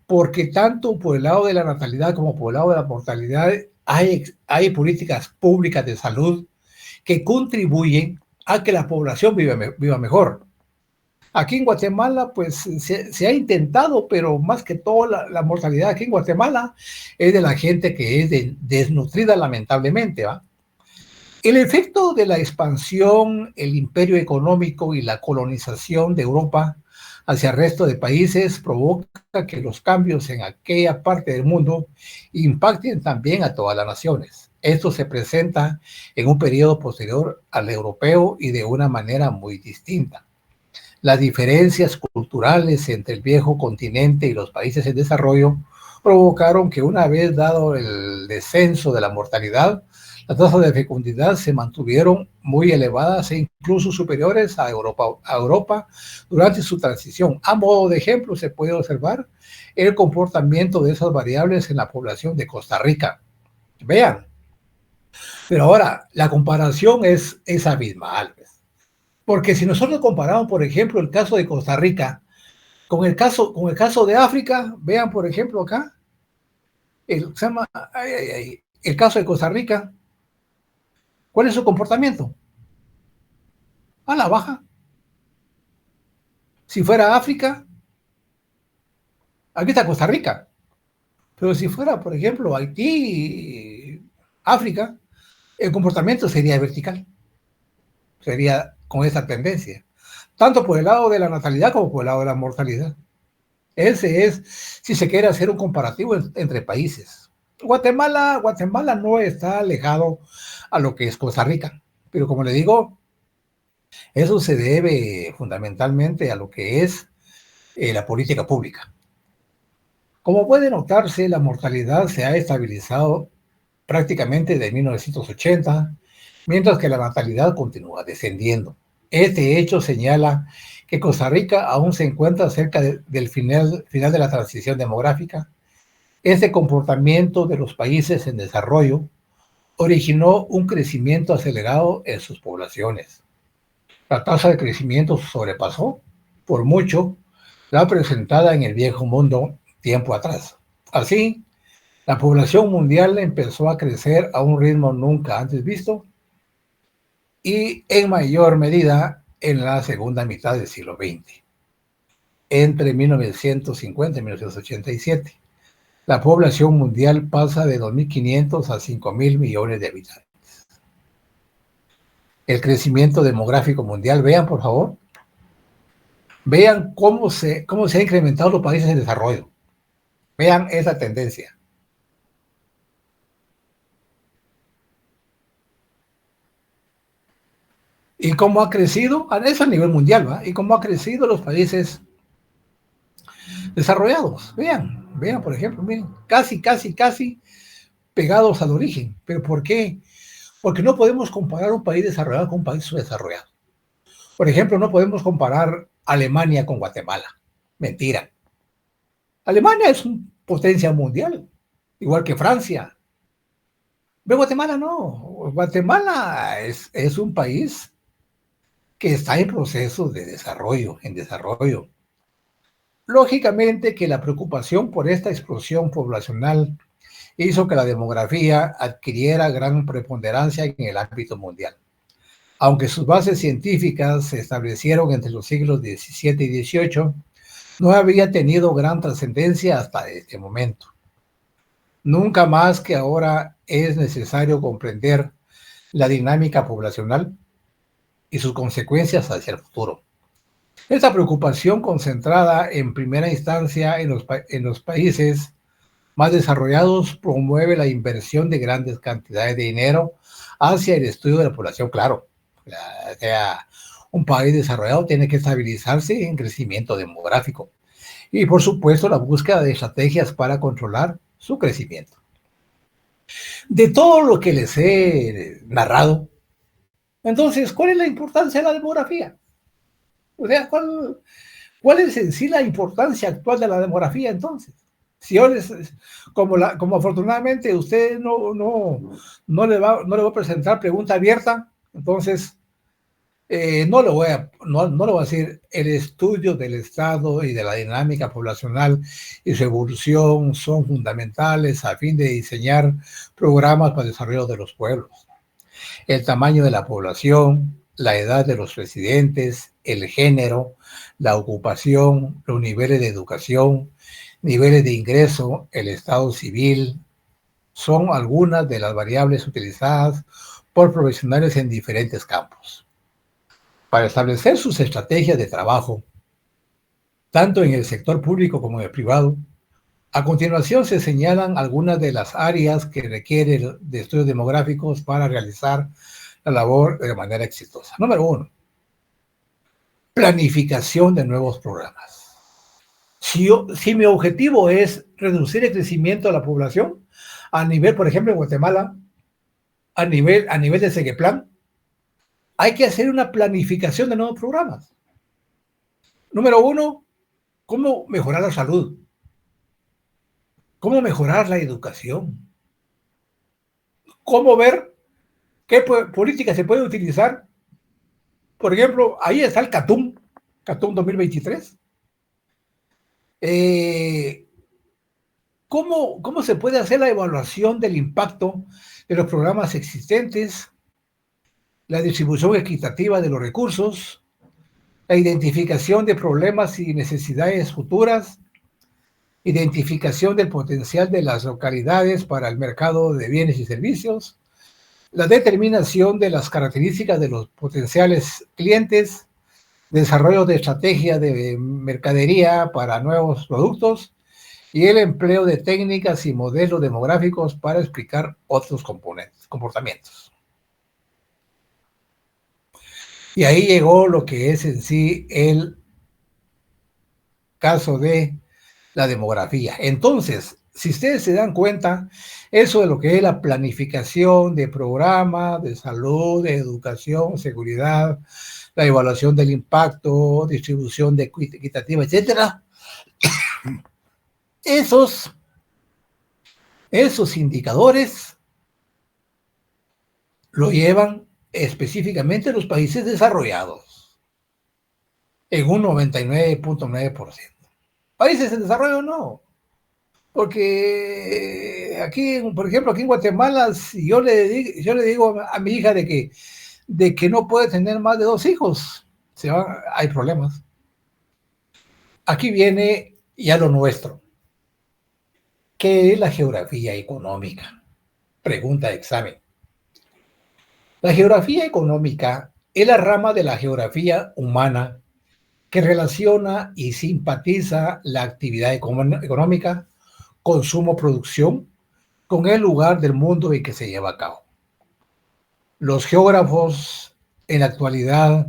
S1: Porque tanto por el lado de la natalidad como por el lado de la mortalidad hay políticas públicas de salud que contribuyen a que la población viva mejor. Aquí en Guatemala, pues se ha intentado, pero más que todo la mortalidad aquí en Guatemala es de la gente que es desnutrida, lamentablemente, ¿va? El efecto de la expansión, el imperio económico y la colonización de Europa hacia el resto de países provoca que los cambios en aquella parte del mundo impacten también a todas las naciones. Esto se presenta en un periodo posterior al europeo y de una manera muy distinta. Las diferencias culturales entre el viejo continente y los países en desarrollo provocaron que una vez dado el descenso de la mortalidad, las tasas de fecundidad se mantuvieron muy elevadas e incluso superiores a Europa durante su transición. A modo de ejemplo, se puede observar el comportamiento de esas variables en la población de Costa Rica. Vean. Pero ahora, la comparación es abismal. Porque si nosotros comparamos, por ejemplo, el caso de Costa Rica con el caso de África, vean, por ejemplo, acá, el caso de Costa Rica, ¿cuál es su comportamiento? A la baja. Si fuera África, aquí está Costa Rica. Pero si fuera, por ejemplo, Haití, África, el comportamiento sería vertical. Sería con esa tendencia. Tanto por el lado de la natalidad como por el lado de la mortalidad. Ese es, si se quiere hacer un comparativo entre países. Guatemala no está alejado a lo que es Costa Rica. Pero como le digo, eso se debe fundamentalmente a lo que es la política pública. Como puede notarse, la mortalidad se ha estabilizado prácticamente desde 1980, mientras que la natalidad continúa descendiendo. Este hecho señala que Costa Rica aún se encuentra cerca del final de la transición demográfica. Este comportamiento de los países en desarrollo originó un crecimiento acelerado en sus poblaciones. La tasa de crecimiento sobrepasó por mucho la presentada en el viejo mundo tiempo atrás. Así, la población mundial empezó a crecer a un ritmo nunca antes visto y en mayor medida en la segunda mitad del siglo XX. Entre 1950 y 1987, la población mundial pasa de 2.500 a 5.000 millones de habitantes. El crecimiento demográfico mundial, vean por favor, vean cómo se han incrementado los países en desarrollo. Vean esa tendencia. ¿Y cómo ha crecido? Eso a nivel mundial, ¿va? ¿Y cómo ha crecido los países desarrollados? Vean, por ejemplo, miren, casi pegados al origen. ¿Pero por qué? Porque no podemos comparar un país desarrollado con un país subdesarrollado. Por ejemplo, no podemos comparar Alemania con Guatemala. Mentira. Alemania es una potencia mundial, igual que Francia. Pero Guatemala no. Guatemala es un país que está en proceso de desarrollo, en desarrollo. Lógicamente que la preocupación por esta explosión poblacional hizo que la demografía adquiriera gran preponderancia en el ámbito mundial. Aunque sus bases científicas se establecieron entre los siglos XVII y XVIII, no había tenido gran trascendencia hasta este momento. Nunca más que ahora es necesario comprender la dinámica poblacional y sus consecuencias hacia el futuro. Esta preocupación concentrada en primera instancia en los países más desarrollados promueve la inversión de grandes cantidades de dinero hacia el estudio de la población, claro. O sea, un país desarrollado tiene que estabilizarse en crecimiento demográfico y, por supuesto, la búsqueda de estrategias para controlar su crecimiento. De todo lo que les he narrado, entonces, ¿cuál es la importancia de la demografía? O sea, ¿cuál es en sí la importancia actual de la demografía entonces? Si yo como afortunadamente usted no le va a presentar pregunta abierta, entonces no le voy a decir el estudio del estado y de la dinámica poblacional y su evolución son fundamentales a fin de diseñar programas para el desarrollo de los pueblos. El tamaño de la población, la edad de los residentes, el género, la ocupación, los niveles de educación, niveles de ingreso, el estado civil, son algunas de las variables utilizadas por profesionales en diferentes campos para establecer sus estrategias de trabajo, tanto en el sector público como en el privado. A continuación se señalan algunas de las áreas que requieren de estudios demográficos para realizar la labor de manera exitosa. Número 1, planificación de nuevos programas. Si mi objetivo es reducir el crecimiento de la población, a nivel, por ejemplo, en Guatemala, a nivel de Segueplan, hay que hacer una planificación de nuevos programas. Número 1, ¿cómo mejorar la salud? ¿Cómo mejorar la educación? ¿Cómo ver qué política se puede utilizar? Por ejemplo, ahí está el CATUM 2023. ¿Cómo se puede hacer la evaluación del impacto de los programas existentes, la distribución equitativa de los recursos, la identificación de problemas y necesidades futuras, identificación del potencial de las localidades para el mercado de bienes y servicios, la determinación de las características de los potenciales clientes, desarrollo de estrategia de mercadería para nuevos productos y el empleo de técnicas y modelos demográficos para explicar otros comportamientos. Y ahí llegó lo que es en sí el caso de la demografía. Entonces, si ustedes se dan cuenta, eso de lo que es la planificación de programas de salud, de educación, seguridad, la evaluación del impacto, distribución de equitativa, etcétera, esos indicadores lo llevan específicamente los países desarrollados en un 99.9%. Países en desarrollo no, porque aquí, por ejemplo, aquí en Guatemala, si yo le digo a mi hija de que no puede tener más de 2 hijos, hay problemas. Aquí viene ya lo nuestro. ¿Qué es la geografía económica? Pregunta de examen. La geografía económica es la rama de la geografía humana que relaciona y simpatiza la actividad económica, consumo, producción, con el lugar del mundo en que se lleva a cabo. Los geógrafos en la actualidad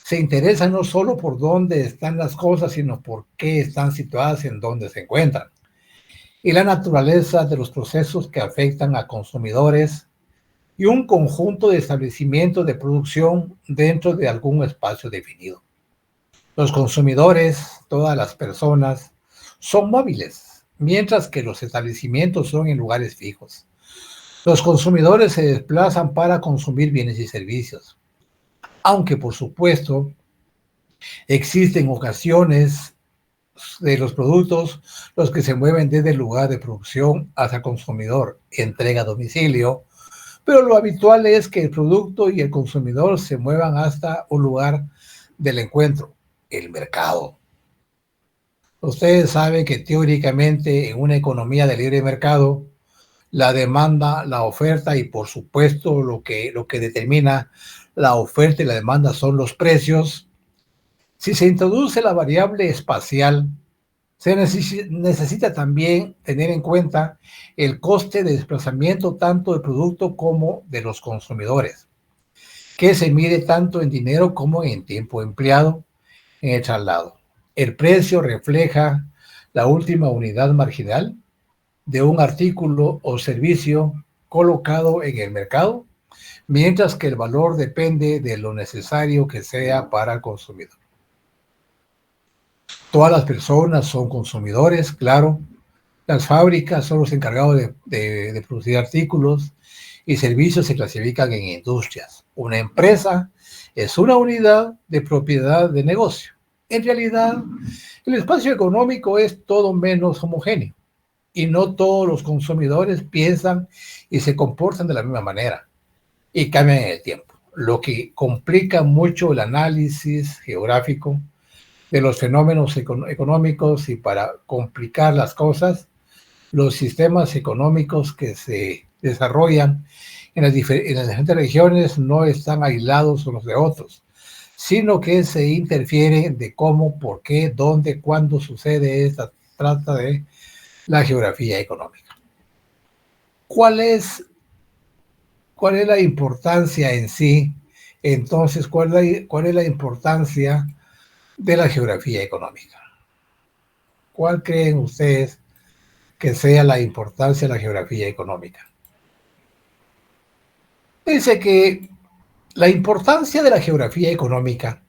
S1: se interesan no solo por dónde están las cosas, sino por qué están situadas en dónde se encuentran, y la naturaleza de los procesos que afectan a consumidores y un conjunto de establecimientos de producción dentro de algún espacio definido. Los consumidores, todas las personas, son móviles, mientras que los establecimientos son en lugares fijos. Los consumidores se desplazan para consumir bienes y servicios, aunque por supuesto existen ocasiones de los productos los que se mueven desde el lugar de producción hasta el consumidor, entrega a domicilio, pero lo habitual es que el producto y el consumidor se muevan hasta un lugar del encuentro, el mercado. Ustedes saben que teóricamente en una economía de libre mercado, la demanda, la oferta y por supuesto lo que determina la oferta y la demanda son los precios. Si se introduce la variable espacial, se necesita también tener en cuenta el coste de desplazamiento tanto del producto como de los consumidores, que se mide tanto en dinero como en tiempo empleado en el traslado. El precio refleja la última unidad marginal de un artículo o servicio colocado en el mercado, mientras que el valor depende de lo necesario que sea para el consumidor. Todas las personas son consumidores, claro. Las fábricas son los encargados de producir artículos y servicios se clasifican en industrias. Una empresa es una unidad de propiedad de negocio. En realidad, el espacio económico es todo menos homogéneo y no todos los consumidores piensan y se comportan de la misma manera y cambian en el tiempo, lo que complica mucho el análisis geográfico de los fenómenos económicos. Y para complicar las cosas, los sistemas económicos que se desarrollan en las diferentes regiones no están aislados unos de otros, sino que se interfiere de cómo, por qué, dónde, cuándo sucede esta trata de la geografía económica. ¿Cuál es la importancia en sí? Entonces, ¿cuál es la importancia de la geografía económica? ¿Cuál creen ustedes que sea la importancia de la geografía económica? Dice que la importancia de la geografía económica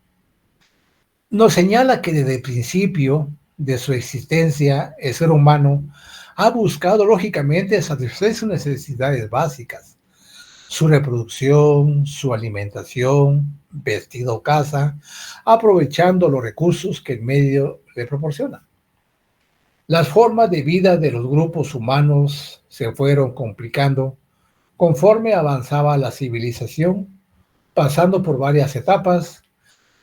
S1: nos señala que desde el principio de su existencia, el ser humano ha buscado lógicamente satisfacer sus necesidades básicas, su reproducción, su alimentación, vestido, casa, aprovechando los recursos que el medio le proporciona. Las formas de vida de los grupos humanos se fueron complicando conforme avanzaba la civilización, pasando por varias etapas: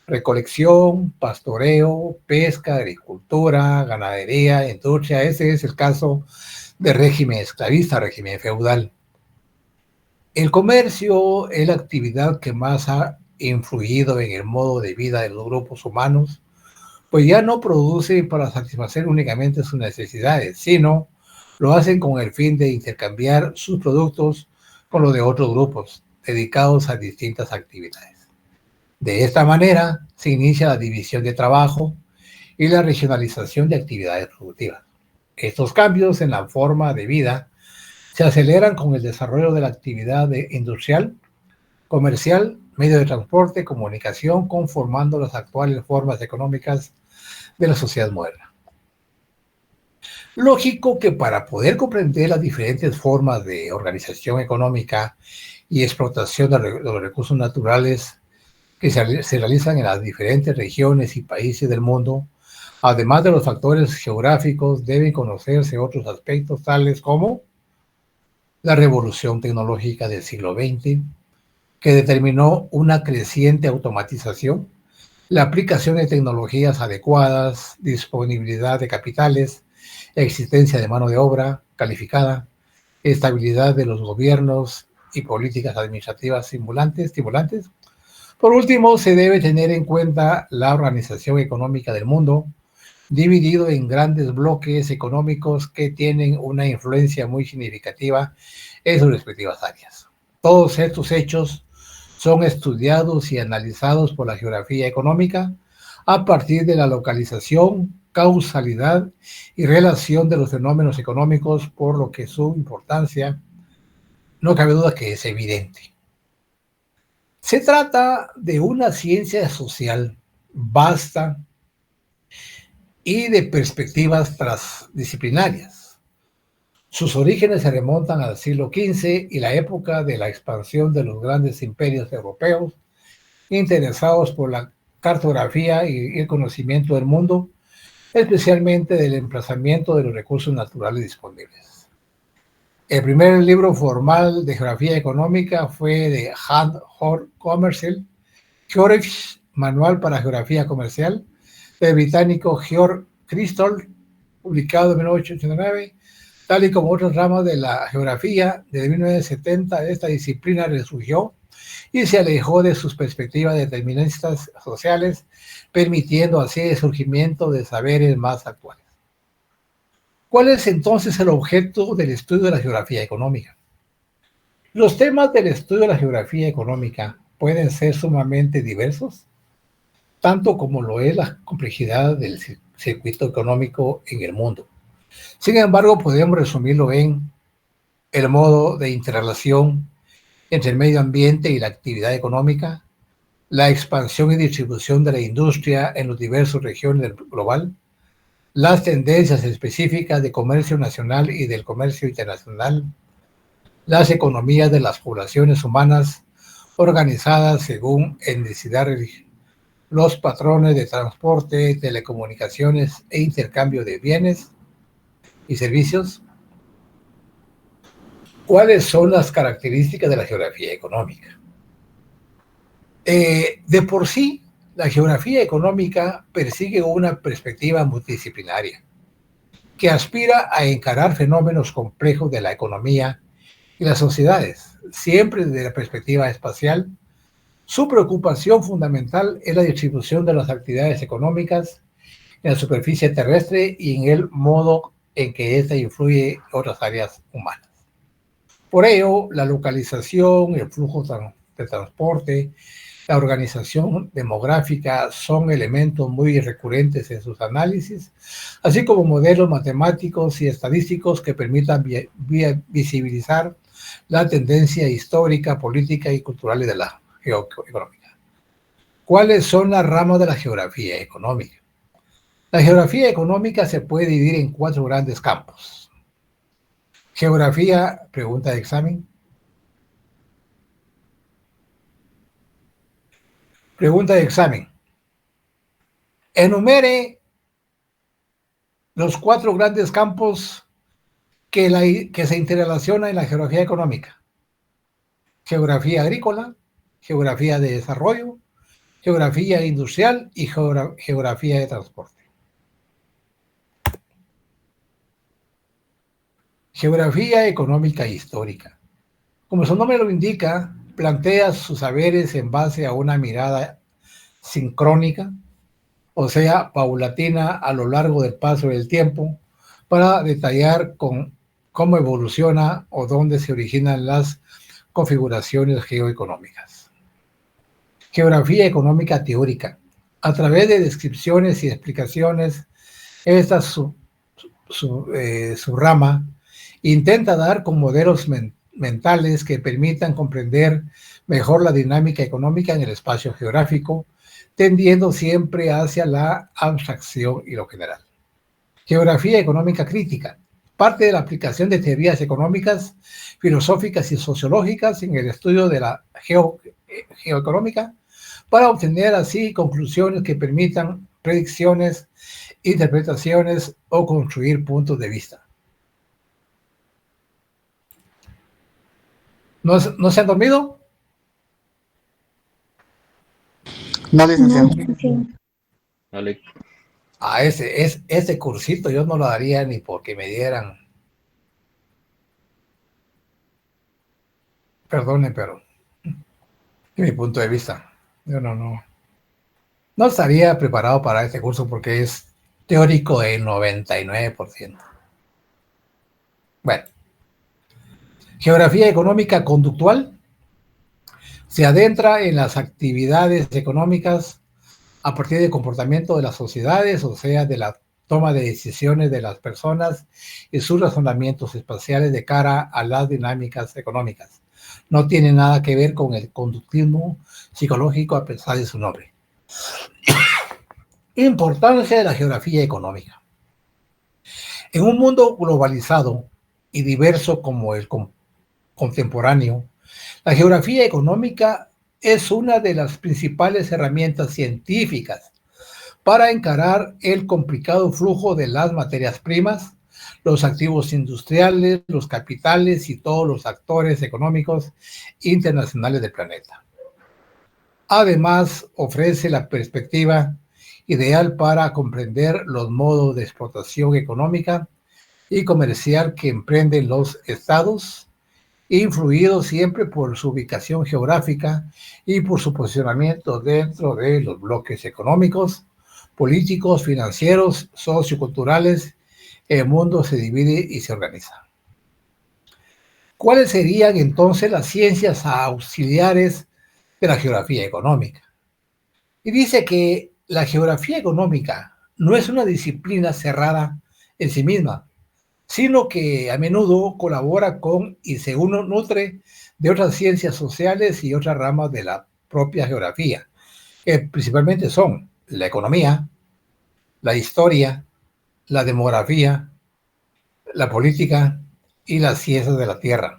S1: recolección, pastoreo, pesca, agricultura, ganadería, industria. Ese es el caso del régimen esclavista, régimen feudal. El comercio es la actividad que más ha influido en el modo de vida de los grupos humanos, pues ya no producen para satisfacer únicamente sus necesidades, sino lo hacen con el fin de intercambiar sus productos con los de otros grupos dedicados a distintas actividades. De esta manera se inicia la división de trabajo y la regionalización de actividades productivas. Estos cambios en la forma de vida se aceleran con el desarrollo de la actividad industrial, comercial, medio de transporte, comunicación, conformando las actuales formas económicas de la sociedad moderna. Lógico que para poder comprender las diferentes formas de organización económica y explotación de los recursos naturales que se realizan en las diferentes regiones y países del mundo, además de los factores geográficos, deben conocerse otros aspectos tales como la revolución tecnológica del siglo XX, que determinó una creciente automatización, la aplicación de tecnologías adecuadas, disponibilidad de capitales, existencia de mano de obra calificada, estabilidad de los gobiernos y políticas administrativas estimulantes. Por último, se debe tener en cuenta la organización económica del mundo, dividido en grandes bloques económicos que tienen una influencia muy significativa en sus respectivas áreas. Todos estos hechos son estudiados y analizados por la geografía económica a partir de la localización, causalidad y relación de los fenómenos económicos, por lo que su importancia no cabe duda que es evidente. Se trata de una ciencia social vasta y de perspectivas transdisciplinarias. Sus orígenes se remontan al siglo XV y la época de la expansión de los grandes imperios europeos, interesados por la cartografía y el conocimiento del mundo, especialmente del emplazamiento de los recursos naturales disponibles. El primer libro formal de geografía económica fue de Hans Hort Commercial, Geographisch Manual para Geografía Comercial, del británico Georg Christol, publicado en 1889, tal y como otras ramas de la geografía. Desde 1970 esta disciplina resurgió y se alejó de sus perspectivas deterministas sociales, permitiendo así el surgimiento de saberes más actuales. ¿Cuál es entonces el objeto del estudio de la geografía económica? Los temas del estudio de la geografía económica pueden ser sumamente diversos, tanto como lo es la complejidad del circuito económico en el mundo. Sin embargo, podemos resumirlo en el modo de interrelación entre el medio ambiente y la actividad económica, la expansión y distribución de la industria en las diversas regiones global, las tendencias específicas de comercio nacional y del comercio internacional, las economías de las poblaciones humanas organizadas según etnicidad religiosa, los patrones de transporte, telecomunicaciones e intercambio de bienes y servicios. ¿Cuáles son las características de la geografía económica? De por sí, la geografía económica persigue una perspectiva multidisciplinaria que aspira a encarar fenómenos complejos de la economía y las sociedades, siempre desde la perspectiva espacial. Su preocupación fundamental es la distribución de las actividades económicas en la superficie terrestre y en el modo en que ésta influye en otras áreas humanas. Por ello, la localización, el flujo de transporte, la organización demográfica son elementos muy recurrentes en sus análisis, así como modelos matemáticos y estadísticos que permitan visibilizar la tendencia histórica, política y cultural de la geoeconómica. ¿Cuáles son las ramas de la geografía económica? La geografía económica se puede dividir en 4 grandes campos. Geografía, pregunta de examen. Pregunta de examen. Enumere los 4 grandes campos que se interrelacionan en la geografía económica. Geografía agrícola, geografía de desarrollo, geografía industrial y geografía de transporte. Geografía económica e histórica. Como su nombre lo indica, plantea sus saberes en base a una mirada sincrónica, o sea, paulatina a lo largo del paso del tiempo, para detallar cómo evoluciona o dónde se originan las configuraciones geoeconómicas. Geografía económica teórica. A través de descripciones y explicaciones, esta su rama intenta dar con modelos mentales que permitan comprender mejor la dinámica económica en el espacio geográfico, tendiendo siempre hacia la abstracción y lo general. Geografía económica crítica. Parte de la aplicación de teorías económicas, filosóficas y sociológicas en el estudio de la geoeconómica, para obtener así conclusiones que permitan predicciones, interpretaciones o construir puntos de vista. ¿No se han dormido?
S5: No, licenciado.
S6: Dale.
S1: Ese cursito yo no lo daría ni porque me dieran. Perdone, pero de mi punto de vista, yo no estaría preparado para este curso porque es teórico del 99%. Bueno. Geografía económica conductual. Se adentra en las actividades económicas a partir del comportamiento de las sociedades, o sea, de la toma de decisiones de las personas y sus razonamientos espaciales de cara a las dinámicas económicas. No tiene nada que ver con el conductismo psicológico a pesar de su nombre. Importancia de la geografía económica. En un mundo globalizado y diverso como el contemporáneo, la geografía económica es una de las principales herramientas científicas para encarar el complicado flujo de las materias primas, los activos industriales, los capitales y todos los actores económicos internacionales del planeta. Además, ofrece la perspectiva ideal para comprender los modos de explotación económica y comercial que emprenden los estados, influidos siempre por su ubicación geográfica y por su posicionamiento dentro de los bloques económicos, políticos, financieros, socioculturales. El mundo se divide y se organiza. ¿Cuáles serían entonces las ciencias auxiliares de la geografía económica? Y dice que la geografía económica no es una disciplina cerrada en sí misma, sino que a menudo colabora con y se nutre de otras ciencias sociales y otras ramas de la propia geografía, que principalmente son la economía, la historia, la demografía, la política y las ciencias de la tierra.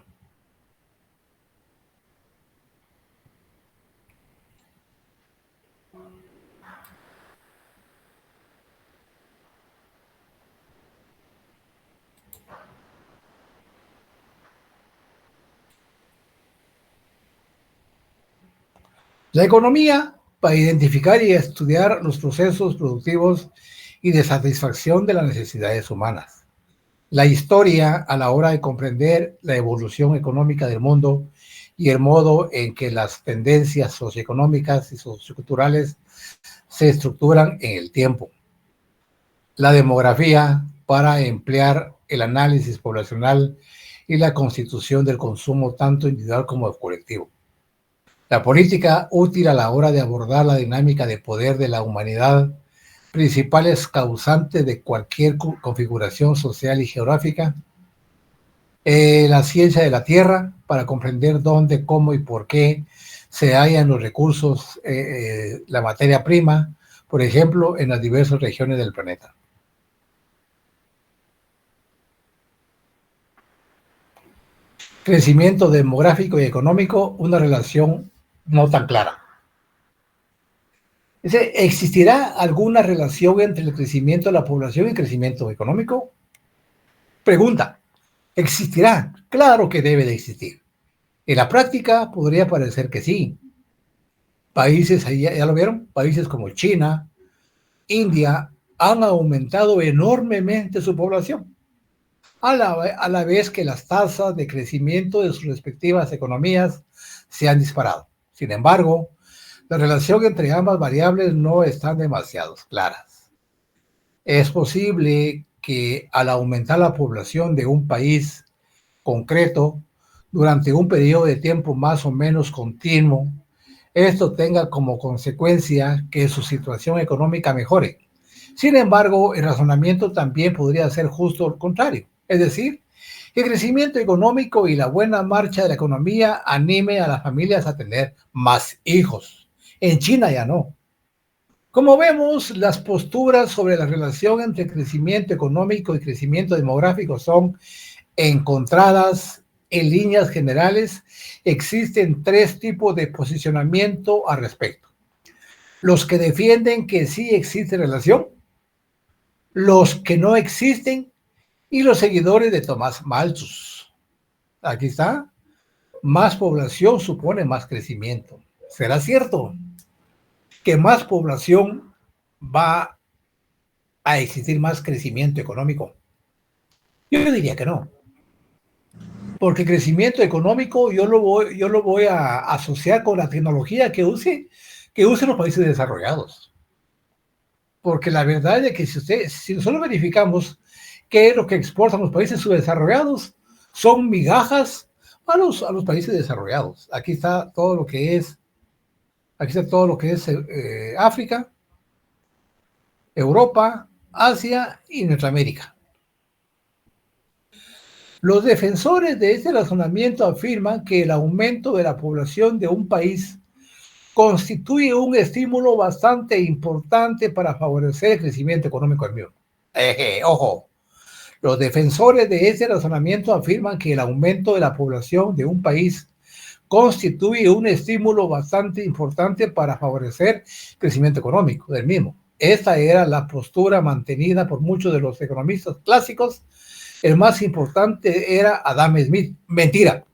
S1: La economía, para identificar y estudiar los procesos productivos y de satisfacción de las necesidades humanas. La historia, a la hora de comprender la evolución económica del mundo y el modo en que las tendencias socioeconómicas y socioculturales se estructuran en el tiempo. La demografía, para emplear el análisis poblacional y la constitución del consumo tanto individual como colectivo. La política, útil a la hora de abordar la dinámica de poder de la humanidad, principales causantes de cualquier configuración social y geográfica. La ciencia de la tierra, para comprender dónde, cómo y por qué se hallan los recursos, la materia prima, por ejemplo, en las diversas regiones del planeta. Crecimiento demográfico y económico, una relación no tan clara. ¿Existirá alguna relación entre el crecimiento de la población y el crecimiento económico? Pregunta, ¿existirá? Claro que debe de existir. En la práctica podría parecer que sí. Países, ya lo vieron, países como China, India, han aumentado enormemente su población, a la vez que las tasas de crecimiento de sus respectivas economías se han disparado. Sin embargo, la relación entre ambas variables no están demasiado claras. Es posible que al aumentar la población de un país concreto durante un periodo de tiempo más o menos continuo, esto tenga como consecuencia que su situación económica mejore. Sin embargo, el razonamiento también podría ser justo lo contrario, es decir, que el crecimiento económico y la buena marcha de la economía anime a las familias a tener más hijos. En China ya no. Como vemos, las posturas sobre la relación entre crecimiento económico y crecimiento demográfico son encontradas en líneas generales. Existen tres tipos de posicionamiento al respecto. Los que defienden que sí existe relación, los que no existen y los seguidores de Tomás Malthus. Aquí está. Más población supone más crecimiento. ¿Será cierto que más población va a existir más crecimiento económico? Yo diría que no. Porque crecimiento económico yo lo voy a asociar con la tecnología que usen los países desarrollados. Porque la verdad es que si nosotros verificamos qué es lo que exportan los países subdesarrollados, son migajas a los países desarrollados. Aquí está todo lo que es África, Europa, Asia y Norteamérica. Los defensores de este razonamiento afirman que el aumento de la población de un país constituye un estímulo bastante importante para favorecer el crecimiento económico del mismo. Ojo, los defensores de este razonamiento afirman que el aumento de la población de un país constituye un estímulo bastante importante para favorecer el crecimiento económico del mismo. Esta era la postura mantenida por muchos de los economistas clásicos. El más importante era Adam Smith. Mentira.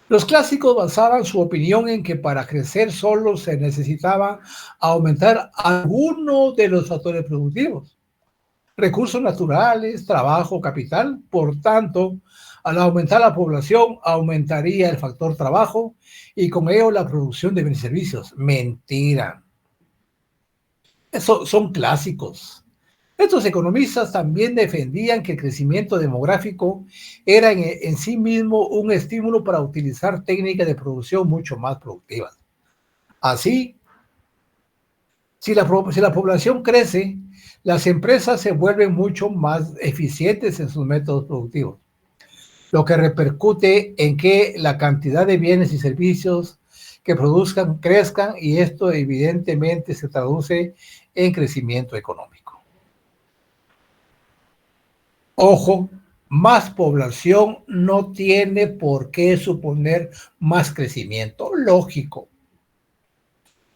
S1: Los clásicos basaban su opinión en que para crecer solo se necesitaba aumentar alguno de los factores productivos, recursos naturales, trabajo, capital. Por tanto, al aumentar la población, aumentaría el factor trabajo y con ello la producción de bienes y servicios. Mentira. Eso son clásicos. Estos economistas también defendían que el crecimiento demográfico era en sí mismo un estímulo para utilizar técnicas de producción mucho más productivas. Así, si la población crece, las empresas se vuelven mucho más eficientes en sus métodos productivos, lo que repercute en que la cantidad de bienes y servicios que produzcan crezcan, y esto evidentemente se traduce en crecimiento económico. Ojo, más población no tiene por qué suponer más crecimiento. Lógico.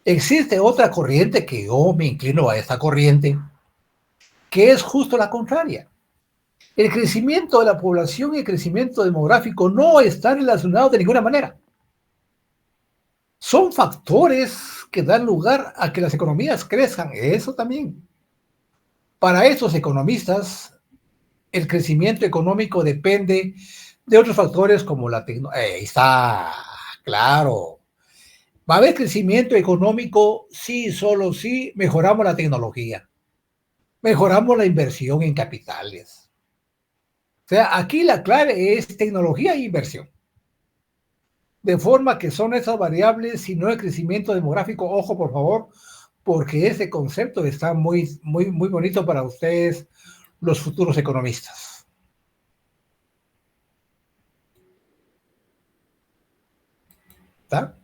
S1: Existe otra corriente que yo me inclino a esta corriente, que es justo la contraria. El crecimiento de la población y el crecimiento demográfico no están relacionados de ninguna manera. Son factores que dan lugar a que las economías crezcan. Eso también. Para estos economistas, el crecimiento económico depende de otros factores como la tecnología. Está claro. Va a haber crecimiento económico si, solo si mejoramos la tecnología, mejoramos la inversión en capitales. O sea, aquí la clave es tecnología e inversión. De forma que son esas variables y no el crecimiento demográfico. Ojo, por favor, porque ese concepto está muy bonito para ustedes, los futuros economistas. ¿Está?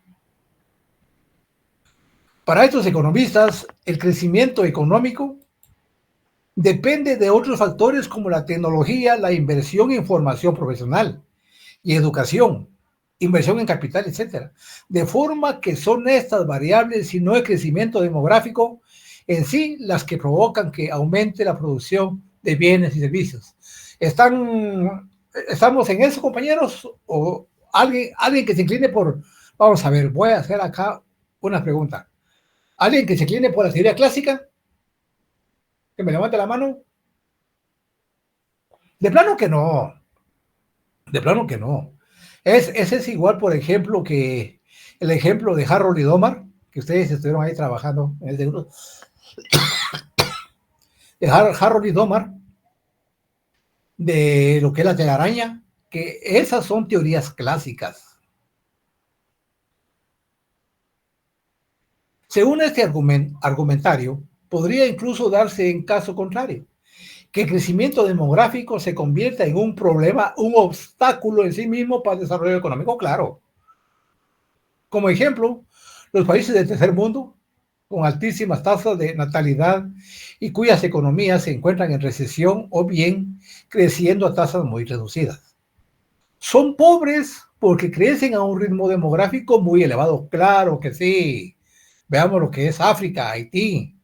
S1: Para estos economistas, el crecimiento económico depende de otros factores como la tecnología, la inversión en formación profesional y educación, inversión en capital, etc. De forma que son estas variables y no el crecimiento demográfico en sí las que provocan que aumente la producción de bienes y servicios. ¿Estamos en eso, compañeros? ¿O alguien que se incline por... Vamos a ver, voy a hacer acá una pregunta. ¿Alguien que se incline por la teoría clásica? Que me levante la mano. De plano que no. Ese es igual, por ejemplo, que el ejemplo de Harold y Domar, que ustedes estuvieron ahí trabajando en este grupo. De Harold y Domar, de lo que es la telaraña, que esas son teorías clásicas. Según este argumentario, podría incluso darse en caso contrario, que el crecimiento demográfico se convierta en un problema, un obstáculo en sí mismo para el desarrollo económico, claro. Como ejemplo, los países del tercer mundo, con altísimas tasas de natalidad y cuyas economías se encuentran en recesión o bien creciendo a tasas muy reducidas. Son pobres porque crecen a un ritmo demográfico muy elevado. Claro que sí. Veamos lo que es África, Haití.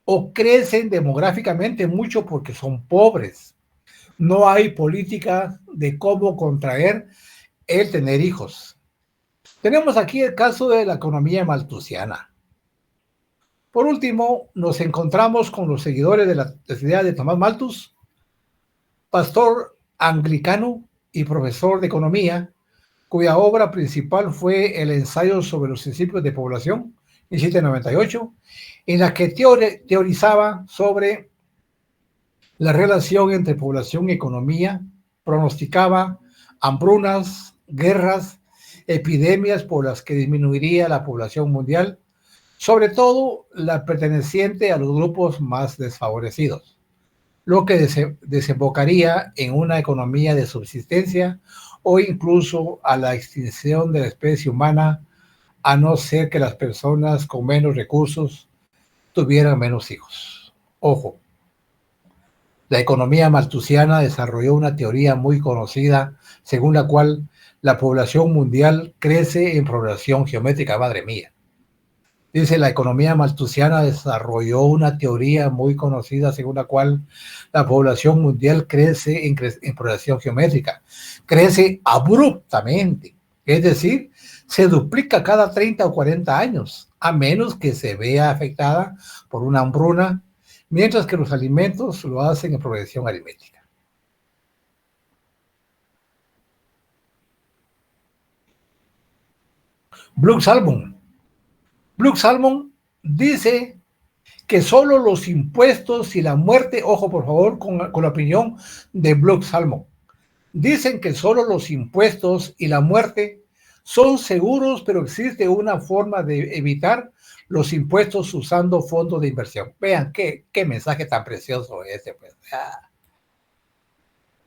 S1: O crecen demográficamente mucho porque son pobres. No hay política de cómo contraer el tener hijos. Tenemos aquí el caso de la economía malthusiana. Por último, nos encontramos con los seguidores de la idea de Tomás Malthus, pastor anglicano y profesor de economía, cuya obra principal fue el ensayo sobre los principios de población, 1798, en la que teorizaba sobre la relación entre población y economía, pronosticaba hambrunas, guerras, epidemias por las que disminuiría la población mundial, sobre todo la perteneciente a los grupos más desfavorecidos, lo que desembocaría en una economía de subsistencia o incluso a la extinción de la especie humana, a no ser que las personas con menos recursos tuvieran menos hijos. Ojo, la economía malthusiana desarrolló una teoría muy conocida según la cual la población mundial crece en progresión geométrica. Madre mía. Dice, la economía malthusiana desarrolló una teoría muy conocida según la cual la población mundial crece en progresión geométrica. Crece abruptamente, es decir, se duplica cada 30 o 40 años, a menos que se vea afectada por una hambruna, mientras que los alimentos lo hacen en progresión aritmética. Blue Salmon dice que solo los impuestos y la muerte, ojo por favor con la opinión de Blue Salmon, dicen que solo los impuestos y la muerte son seguros, pero existe una forma de evitar los impuestos usando fondos de inversión. Vean qué mensaje tan precioso ese, pues.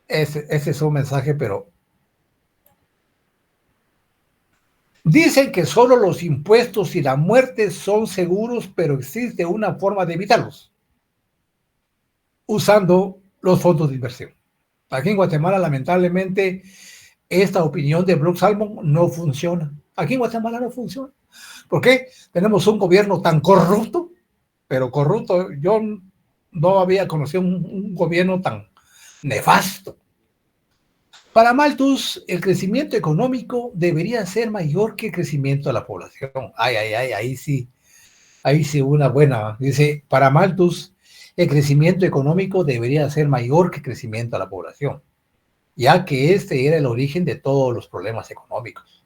S1: Ese es un mensaje, pero dicen que solo los impuestos y la muerte son seguros, pero existe una forma de evitarlos usando los fondos de inversión. Aquí en Guatemala, lamentablemente, esta opinión de Blue Salmon no funciona. Aquí en Guatemala no funciona. ¿Por qué? Tenemos un gobierno tan corrupto, pero corrupto. Yo no había conocido un gobierno tan nefasto. Para Malthus, el crecimiento económico debería ser mayor que el crecimiento de la población. Ahí sí una buena. Dice, para Malthus, el crecimiento económico debería ser mayor que el crecimiento de la población, ya que este era el origen de todos los problemas económicos.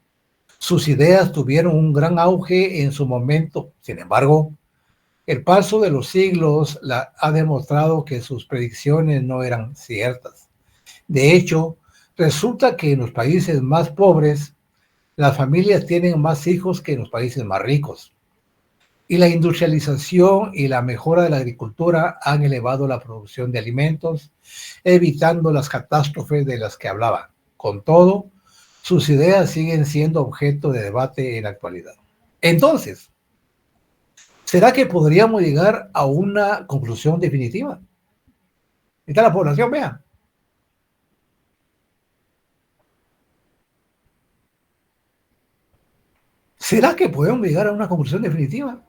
S1: Sus ideas tuvieron un gran auge en su momento. Sin embargo, el paso de los siglos ha demostrado que sus predicciones no eran ciertas. De hecho, resulta que en los países más pobres, las familias tienen más hijos que en los países más ricos. Y la industrialización y la mejora de la agricultura han elevado la producción de alimentos, evitando las catástrofes de las que hablaba. Con todo, sus ideas siguen siendo objeto de debate en la actualidad. Entonces, ¿será que podríamos llegar a una conclusión definitiva? Ahí está la población, vean. ¿Será que podemos llegar a una conclusión definitiva?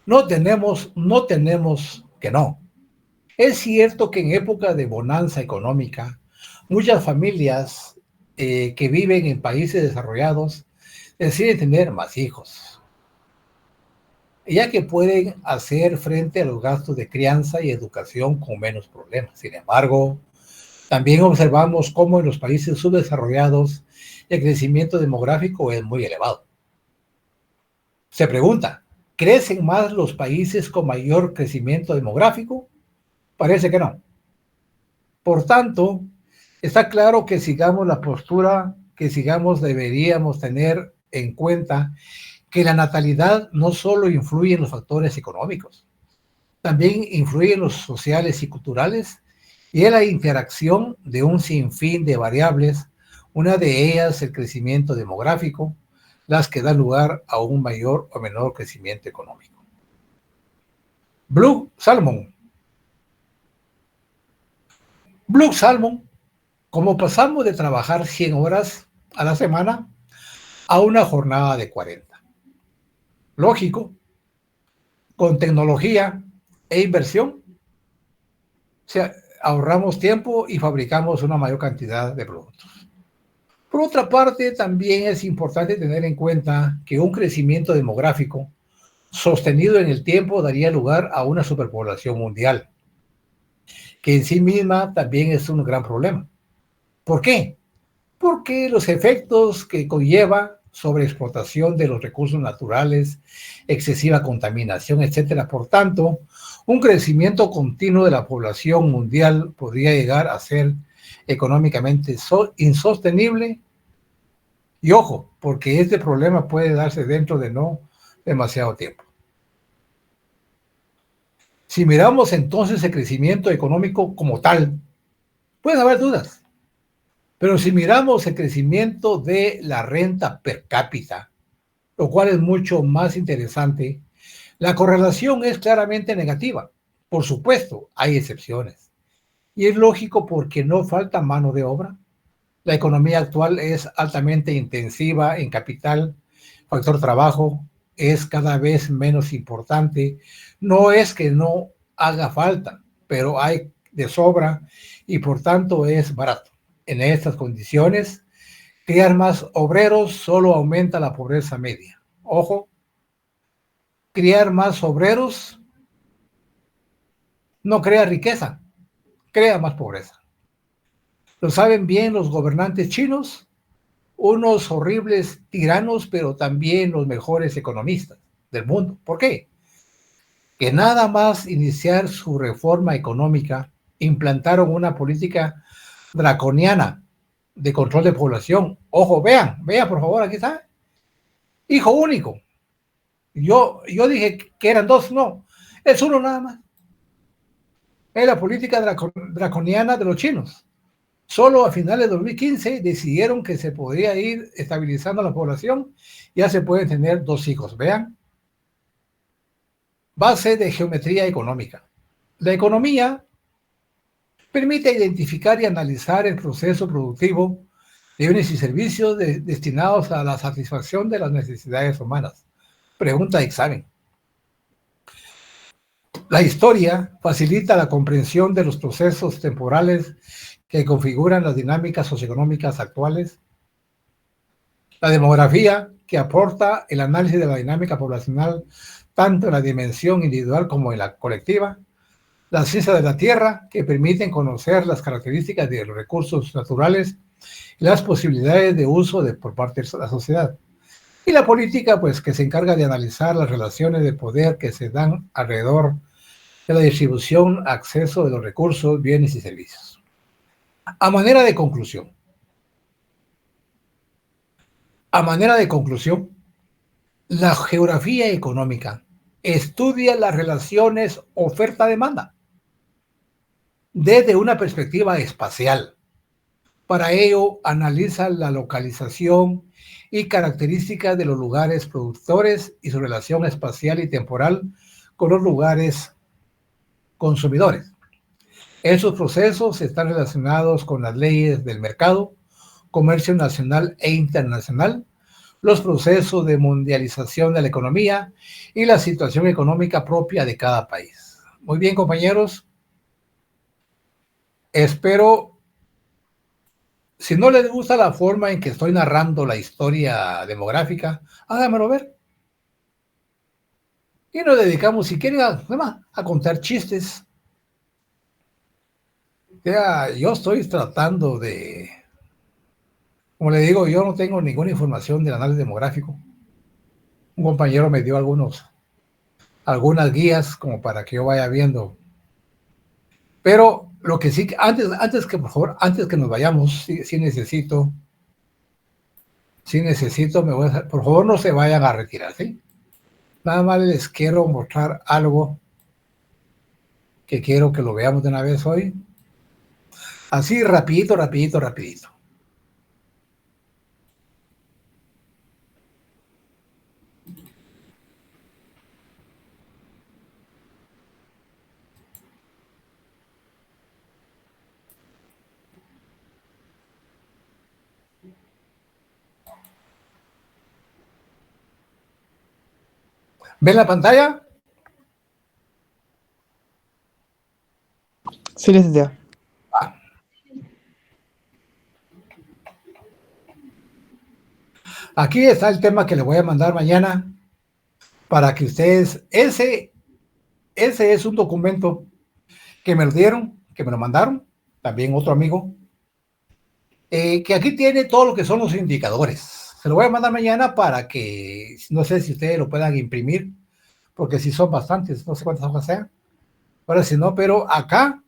S1: No tenemos que no. Es cierto que en época de bonanza económica, muchas familias que viven en países desarrollados deciden tener más hijos, ya que pueden hacer frente a los gastos de crianza y educación con menos problemas. Sin embargo, también observamos cómo en los países subdesarrollados el crecimiento demográfico es muy elevado. Se pregunta, ¿crecen más los países con mayor crecimiento demográfico? Parece que no. Por tanto, está claro que sigamos la postura que deberíamos tener en cuenta que la natalidad no solo influye en los factores económicos, también influye en los sociales y culturales y en la interacción de un sinfín de variables, una de ellas el crecimiento demográfico, las que dan lugar a un mayor o menor crecimiento económico. Blue Salmon, como pasamos de trabajar 100 horas a la semana a una jornada de 40. Lógico, con tecnología e inversión, ahorramos tiempo y fabricamos una mayor cantidad de productos. Por otra parte, también es importante tener en cuenta que un crecimiento demográfico sostenido en el tiempo daría lugar a una superpoblación mundial, que en sí misma también es un gran problema. ¿Por qué? Porque los efectos que conlleva sobreexplotación de los recursos naturales, excesiva contaminación, etcétera. Por tanto, un crecimiento continuo de la población mundial podría llegar a ser económicamente insostenible. Y ojo, porque este problema puede darse dentro de no demasiado tiempo. Si miramos entonces el crecimiento económico como tal, pueden haber dudas. Pero si miramos el crecimiento de la renta per cápita, lo cual es mucho más interesante, la correlación es claramente negativa. Por supuesto, hay excepciones. Y es lógico porque no falta mano de obra. La economía actual es altamente intensiva en capital, factor trabajo es cada vez menos importante. No es que no haga falta, pero hay de sobra y por tanto es barato. En estas condiciones, crear más obreros solo aumenta la pobreza media. Ojo, criar más obreros no crea riqueza, crea más pobreza. Lo saben bien los gobernantes chinos, unos horribles tiranos, pero también los mejores economistas del mundo. ¿Por qué? Que nada más iniciar su reforma económica, implantaron una política draconiana de control de población. Ojo, vean por favor, aquí está. Hijo único. Yo dije que eran dos, no, es uno nada más. Es la política draconiana de los chinos. Solo a finales de 2015 decidieron que se podría ir estabilizando la población. Ya se pueden tener 2 hijos. Vean. Base de geometría económica. La economía permite identificar y analizar el proceso productivo de bienes y servicios destinados a la satisfacción de las necesidades humanas. Pregunta de examen. La historia facilita la comprensión de los procesos temporales que configuran las dinámicas socioeconómicas actuales. La demografía, que aporta el análisis de la dinámica poblacional tanto en la dimensión individual como en la colectiva. La ciencia de la tierra, que permiten conocer las características de los recursos naturales y las posibilidades de uso por parte de la sociedad. Y la política, pues, que se encarga de analizar las relaciones de poder que se dan alrededor de la distribución, acceso de los recursos, bienes y servicios. A manera de conclusión, la geografía económica estudia las relaciones oferta-demanda desde una perspectiva espacial. Para ello, analiza la localización y características de los lugares productores y su relación espacial y temporal con los lugares consumidores. Esos procesos están relacionados con las leyes del mercado, comercio nacional e internacional, los procesos de mundialización de la economía y la situación económica propia de cada país. Muy bien, compañeros. Espero, si no les gusta la forma en que estoy narrando la historia demográfica, háganmelo ver. Y nos dedicamos, si quieren, a contar chistes. Yo estoy tratando de, como le digo, yo no tengo ninguna información del análisis demográfico. Un compañero me dio algunas guías como para que yo vaya viendo. Pero lo que sí, antes que nos vayamos, sí necesito, por favor no se vayan a retirar, ¿sí? Nada más les quiero mostrar algo que quiero que lo veamos de una vez hoy. Así, rapidito. ¿Ven la pantalla?
S5: Sí, licenciado.
S1: Aquí está el tema que le voy a mandar mañana para que ustedes, ese es un documento que me lo dieron, que me lo mandaron, también otro amigo, que aquí tiene todo lo que son los indicadores, Se lo voy a mandar mañana para que, no sé si ustedes lo puedan imprimir, porque si son bastantes, no sé cuántas hojas sean. Ahora si no, pero acá,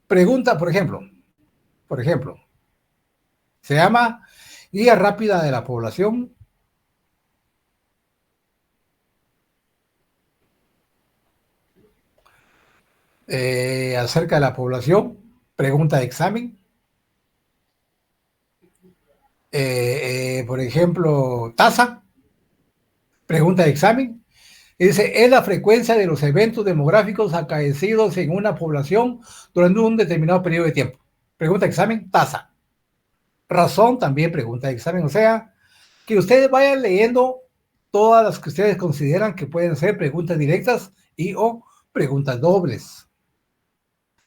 S1: pregunta, por ejemplo, se llama Guía Rápida de la Población. Acerca de la población, pregunta de examen. Por ejemplo, tasa, pregunta de examen. Dice, es la frecuencia de los eventos demográficos acaecidos en una población durante un determinado periodo de tiempo. Pregunta de examen, tasa. Razón, también pregunta de examen. O sea, que ustedes vayan leyendo todas las que ustedes consideran que pueden ser preguntas directas y o preguntas dobles.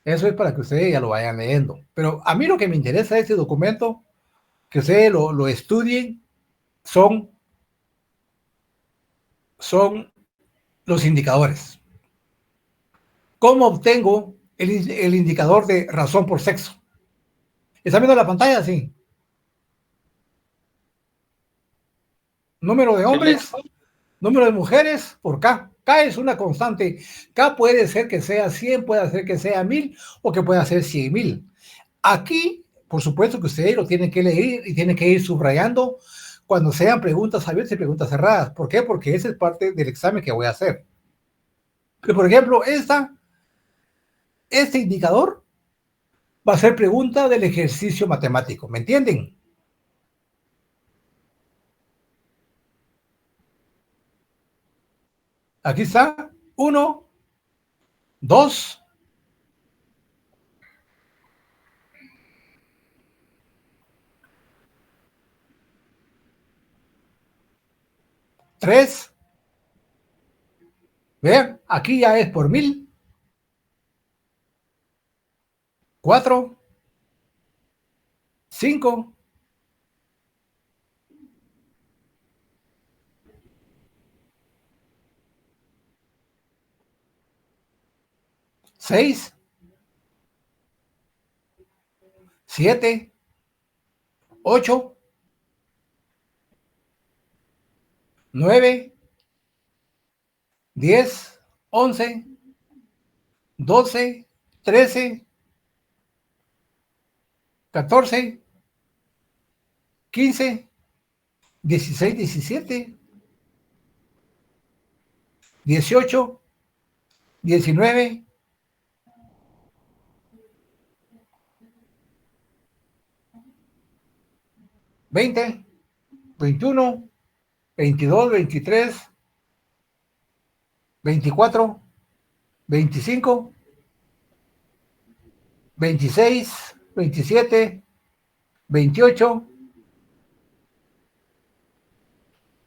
S1: Eso es para que ustedes ya lo vayan leyendo. Pero a mí lo que me interesa de este documento, que ustedes lo estudien, son los indicadores. ¿Cómo obtengo el indicador de razón por sexo? ¿Están viendo la pantalla? Sí. Número de hombres, número de mujeres por K. K es una constante. K puede ser que sea 100, puede ser que sea 1000 o que pueda ser 100,000. Aquí, por supuesto que ustedes lo tienen que leer y tienen que ir subrayando cuando sean preguntas abiertas y preguntas cerradas. ¿Por qué? Porque esa es parte del examen que voy a hacer. Pero, por ejemplo, este indicador va a ser pregunta del ejercicio matemático. ¿Me entienden? Aquí está. 1, 2, 3. Vean, aquí ya es por 1000. 4, 5, 6, 7, 8, 9, 10, 11, 12, 13, 14, 15, 16, 17, 18, 19, 20, 21, 22, 23, 24, 25, 26, 27, 28,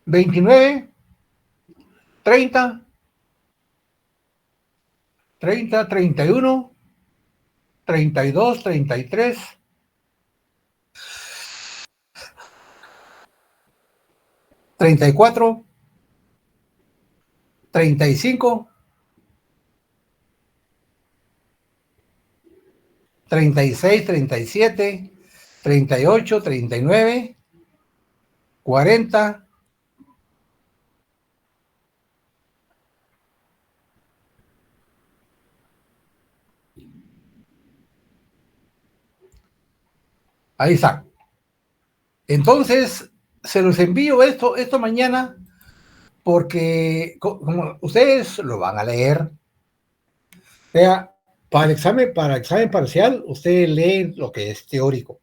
S1: 29, 30, 30, 31, 32, 33, 34, 35, 36, 37, 38, 39, 40, 'Ahí está. Entonces, se los envío esto mañana porque como ustedes lo van a leer, o sea, para examen parcial, ustedes leen lo que es teórico.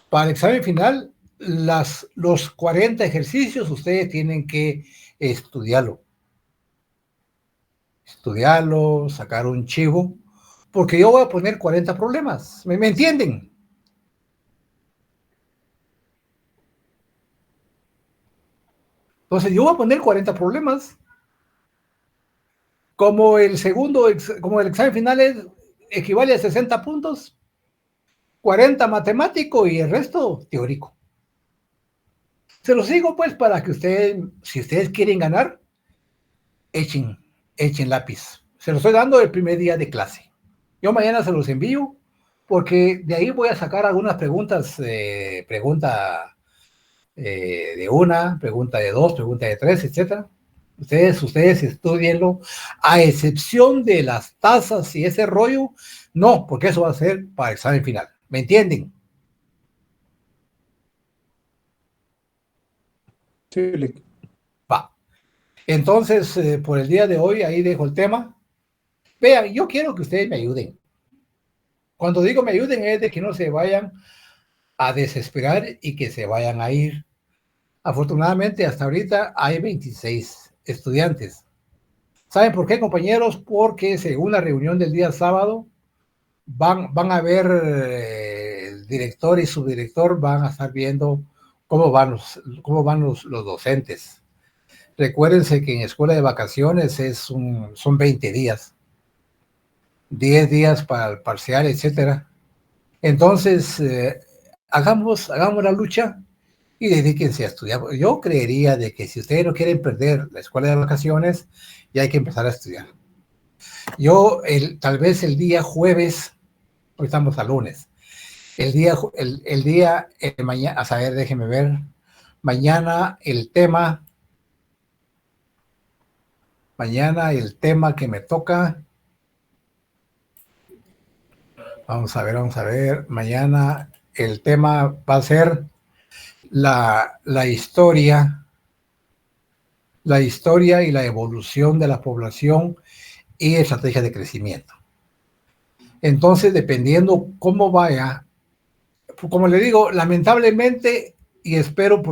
S1: Para el examen final, los 40 ejercicios, ustedes tienen que estudiarlo, sacar un chivo, porque yo voy a poner 40 problemas. ¿Me entienden? Entonces, yo voy a poner 40 problemas. Como el examen final equivale a 60 puntos, 40 matemático y el resto teórico. Se los digo pues para que ustedes, si ustedes quieren ganar, echen lápiz. Se los estoy dando el primer día de clase. Yo mañana se los envío porque de ahí voy a sacar algunas preguntas, pregunta de una, pregunta de dos, pregunta de tres, etcétera. Ustedes estudienlo, a excepción de las tasas y ese rollo, no, porque eso va a ser para el examen final. ¿Me entienden?
S5: Sí, Lick.
S1: Va. Entonces, por el día de hoy, ahí dejo el tema. Vean, yo quiero que ustedes me ayuden. Cuando digo me ayuden es de que no se vayan a desesperar y que se vayan a ir. Afortunadamente, hasta ahorita hay 26 estudiantes. ¿Saben por qué, compañeros? Porque según la reunión del día sábado, van a ver el director y subdirector van a estar viendo cómo van los docentes. Recuérdense que en escuela de vacaciones son 20 días, 10 días para el parcial, etcétera. Entonces, hagamos la lucha y dedíquense a estudiar. Yo creería de que si ustedes no quieren perder la escuela de vacaciones, ya hay que empezar a estudiar. Yo, tal vez el día jueves, hoy estamos a lunes, mañana, a saber, déjenme ver, mañana el tema que me toca, vamos a ver, mañana el tema va a ser la historia y la evolución de la población y estrategia de crecimiento. Entonces, dependiendo cómo vaya, como le digo, lamentablemente, y espero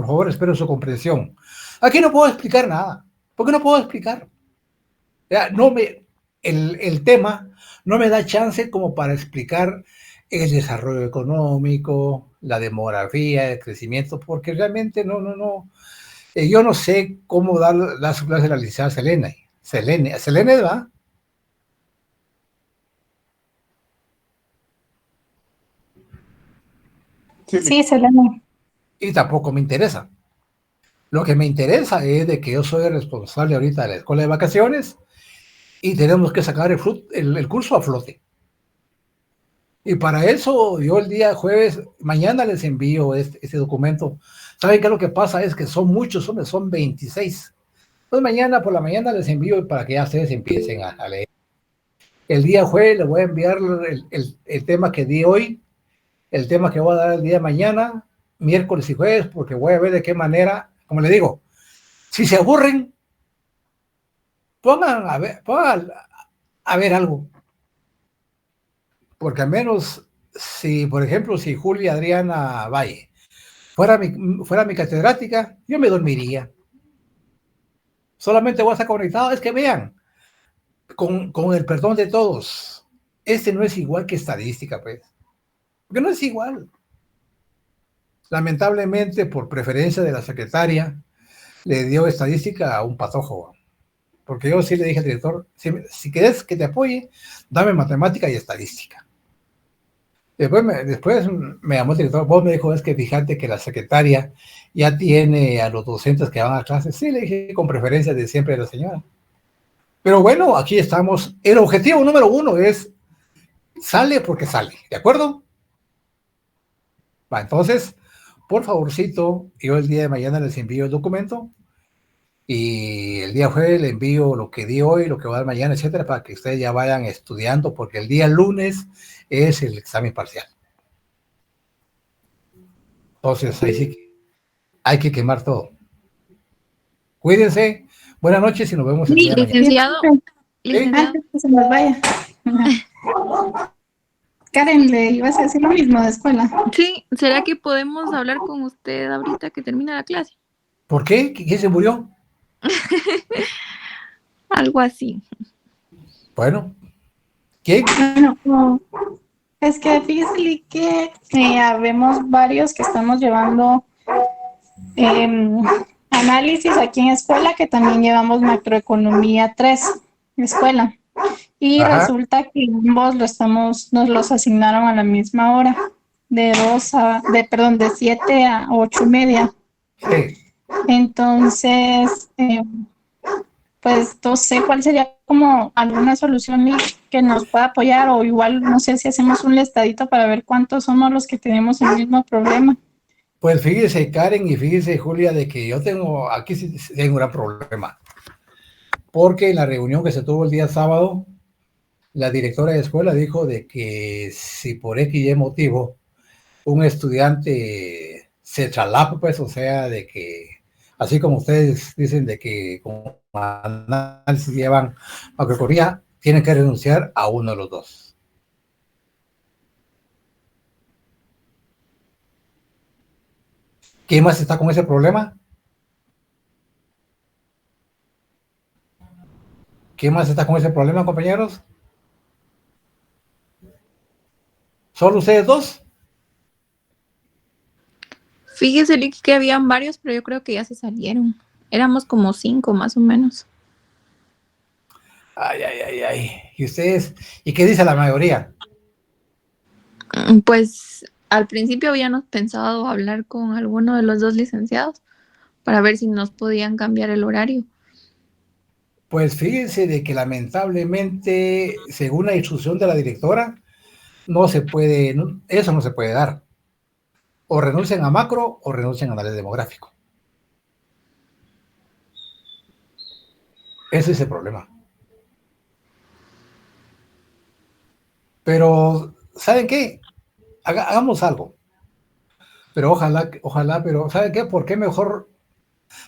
S1: su comprensión, aquí no puedo explicar nada, porque no puedo explicar. El tema no me da chance como para explicar el desarrollo económico, la demografía, el crecimiento, porque realmente no. Yo no sé cómo dar las clases de la licenciada Selene, ¿verdad?
S4: Sí, Selene.
S1: Y tampoco me interesa. Lo que me interesa es de que yo soy el responsable ahorita de la escuela de vacaciones y tenemos que sacar el curso a flote. Y para eso yo el día jueves, mañana les envío este documento. ¿Saben qué es lo que pasa? Es que son muchos, son 26. Entonces mañana por la mañana les envío para que ya ustedes empiecen a leer. El día jueves les voy a enviar el tema que di hoy, el tema que voy a dar el día de mañana, miércoles y jueves, porque voy a ver de qué manera, como le digo, si se aburren, pongan a ver algo. Porque al menos, si, por ejemplo, si Julia Adriana Valle fuera mi catedrática, yo me dormiría. Solamente voy a estar conectado. Es que vean, con el perdón de todos, este no es igual que estadística, pues. Porque no es igual. Lamentablemente, por preferencia de la secretaria, le dio estadística a un patojo. Porque yo sí le dije al director, si quieres que te apoye, dame matemática y estadística. Después me llamó el director, vos me dijo, es que fíjate que la secretaria ya tiene a los docentes que van a clases. Sí, le dije, con preferencia de siempre de la señora. Pero bueno, aquí estamos. El objetivo número 1 es, sale porque sale, ¿de acuerdo? Va, entonces, por favorcito, yo el día de mañana les envío el documento y el día jueves le envío lo que di hoy, lo que va a dar mañana, etcétera, para que ustedes ya vayan estudiando, porque el día lunes es el examen parcial. Entonces, ahí sí que hay que quemar todo. Cuídense, buenas noches y nos vemos el día de mañana.
S2: Licenciado,
S8: Antes que se nos vaya. Karen, le ibas a decir lo mismo de escuela.
S4: Sí, ¿será que podemos hablar con usted ahorita que termina la clase?
S1: ¿Por qué? ¿Quién se murió?
S4: Algo así.
S1: Bueno, ¿quién?
S8: Bueno, es que fíjese que habemos varios que estamos llevando análisis aquí en escuela, que también llevamos macroeconomía 3 escuela. Y
S1: Ajá.
S8: resulta que ambos nos los asignaron a la misma hora, de 7 a 8:30.
S1: Sí.
S8: Entonces, pues no sé cuál sería como alguna solución que nos pueda apoyar, o igual no sé si hacemos un listadito para ver cuántos somos los que tenemos el mismo problema.
S1: Pues fíjese, Karen, y fíjese, Julia, de que yo tengo, aquí sí tengo un gran problema. Porque en la reunión que se tuvo el día sábado, la directora de escuela dijo de que si por X y motivo un estudiante se tralapa, pues, o sea, de que, así como ustedes dicen de que como análisis llevan macroeconomía, tienen que renunciar a uno de los dos. ¿Quién más está con ese problema? ¿Quién más está con ese problema, compañeros? ¿Solo ustedes dos?
S4: Fíjese, Lick, que habían varios, pero yo creo que ya se salieron. Éramos como 5 más o menos.
S1: Ay, ay, ay, ay. ¿Y ustedes? ¿Y qué dice la mayoría?
S4: Pues al principio habíamos pensado hablar con alguno de los dos licenciados para ver si nos podían cambiar el horario.
S1: Pues fíjense de que lamentablemente, según la instrucción de la directora, no se puede, eso no se puede dar. O renuncian a macro o renuncian a análisis demográfico. Ese es el problema. Pero, ¿saben qué? Hagamos algo. Pero ojalá, pero ¿saben qué? ¿Por qué mejor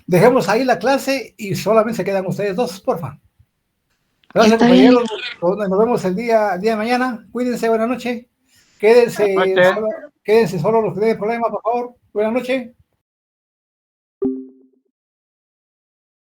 S1: dejemos ahí la clase y solamente se quedan ustedes dos, porfa? Gracias,
S4: Está bien.
S1: compañeros. Nos vemos el día de mañana. Cuídense, buenas noches. Quédense solo los que tienen problemas, por favor. Buenas noches.